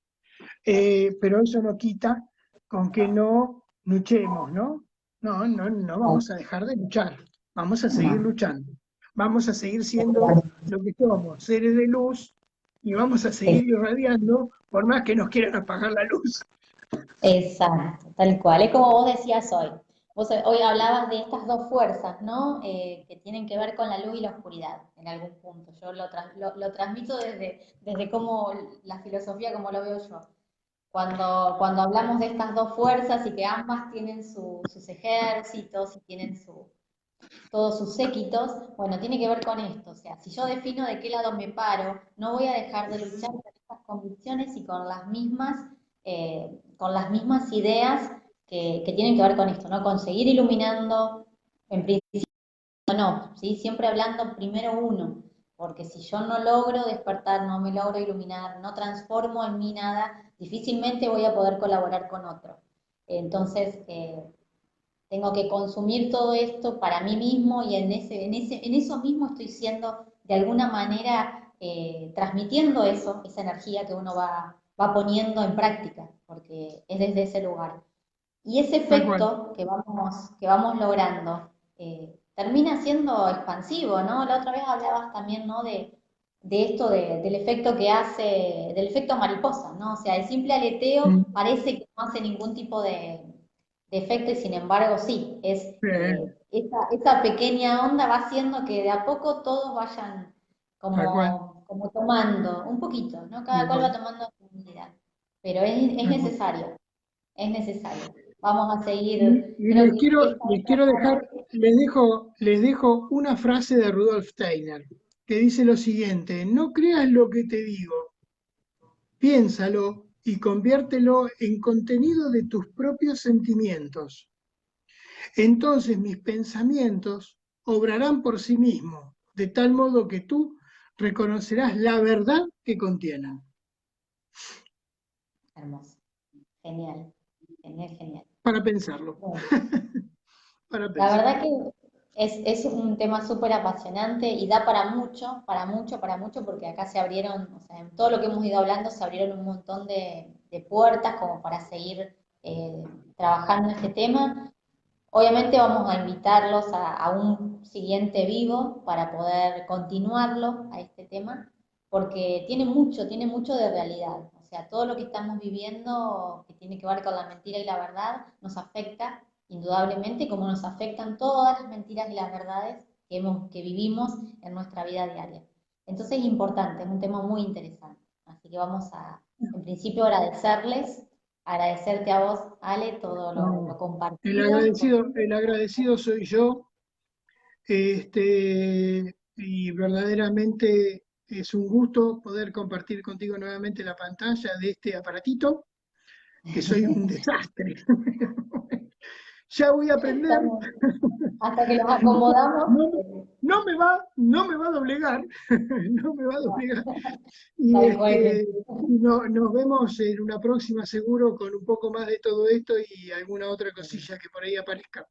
Pero eso no quita con que no luchemos, ¿no? No vamos a dejar de luchar, vamos a seguir No. luchando, vamos a seguir siendo lo que somos, seres de luz, y vamos a seguir irradiando por más que nos quieran apagar la luz. Exacto, tal cual. Es como vos decías hoy. Vos hoy hablabas de estas dos fuerzas, ¿no? Que tienen que ver con la luz y la oscuridad, en algún punto. Yo lo transmito desde cómo la filosofía, como lo veo yo. Cuando hablamos de estas dos fuerzas y que ambas tienen sus ejércitos y tienen todos sus séquitos, bueno, tiene que ver con esto. O sea, si yo defino de qué lado me paro, no voy a dejar de luchar con estas convicciones y con las mismas ideas que tienen que ver con esto, ¿no? Con seguir iluminando, en principio no, ¿sí? Siempre hablando primero uno, porque si yo no logro despertar, no me logro iluminar, no transformo en mí nada, difícilmente voy a poder colaborar con otro. Entonces, tengo que consumir todo esto para mí mismo y en eso mismo estoy siendo de alguna manera transmitiendo eso, esa energía que uno va poniendo en práctica, porque es desde ese lugar. Y ese Tal cual. efecto que vamos logrando termina siendo expansivo, ¿no? La otra vez hablabas también, ¿no? De esto del efecto que hace, del efecto mariposa, ¿no? O sea, el simple aleteo Mm, parece que no hace ningún tipo de efecto y sin embargo sí, esa pequeña onda va haciendo que de a poco todos vayan tal cual, como tomando un poquito, ¿no? Cada tal cual va cual, tomando comunidad, pero es tal cual. necesario, es necesario. Vamos a seguir, Y creo que esta les quiero dejar, parte, les dejo una frase de Rudolf Steiner que dice lo siguiente: no creas lo que te digo, piénsalo y conviértelo en contenido de tus propios sentimientos. Entonces mis pensamientos obrarán por sí mismos, de tal modo que tú reconocerás la verdad que contienen. hermoso, genial, genial, genial. Para pensarlo, Bueno, para la pensarlo. verdad que es un tema súper apasionante y da para mucho, para mucho, para mucho, porque acá se abrieron, o sea, en todo lo que hemos ido hablando se abrieron un montón de puertas como para seguir trabajando este tema. Obviamente vamos a invitarlos a un siguiente vivo para poder continuarlo a este tema, porque tiene mucho de realidad. O sea, todo lo que estamos viviendo que tiene que ver con la mentira y la verdad nos afecta indudablemente, como nos afectan todas las mentiras y las verdades que vivimos en nuestra vida diaria. Entonces es importante, es un tema muy interesante. Así que vamos a, en principio, agradecerte a vos, Ale, todo lo No, compartido. el agradecido soy yo, y verdaderamente es un gusto poder compartir contigo nuevamente la pantalla de este aparatito, que soy un desastre. Ya voy a aprender, Estamos, hasta que los no, acomodamos, no, no me va a doblegar, no me va a doblegar. Y tal cual que nos vemos en una próxima seguro con un poco más de todo esto y alguna otra cosilla que por ahí aparezca.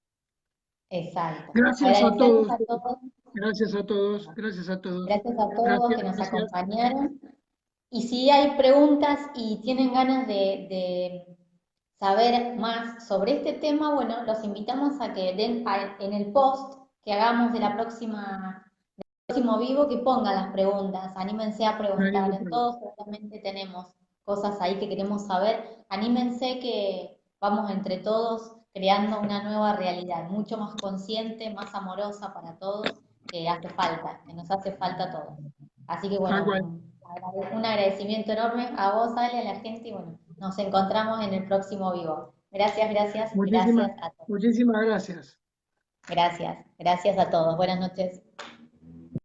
exacto. Gracias a Agradecerles todos, a todos, gracias a todos, gracias a todos. gracias a todos Gracias, que nos gracias. acompañaron. Y si hay preguntas y tienen ganas de saber más sobre este tema, bueno, los invitamos a que en el post que hagamos de la próximo vivo, que pongan las preguntas, anímense a No hay ningún preguntar, problema. todos seguramente tenemos cosas ahí que queremos saber, anímense que vamos entre todos creando una nueva realidad, mucho más consciente, más amorosa para todos, que hace falta, que nos hace falta a todos. Así que Tal bueno, cual. un agradecimiento enorme a vos, Ale, a la gente, y bueno, nos encontramos en el próximo vivo. Gracias, gracias, Muchísimas, gracias a todos. muchísimas gracias. Gracias, gracias a todos. Buenas noches.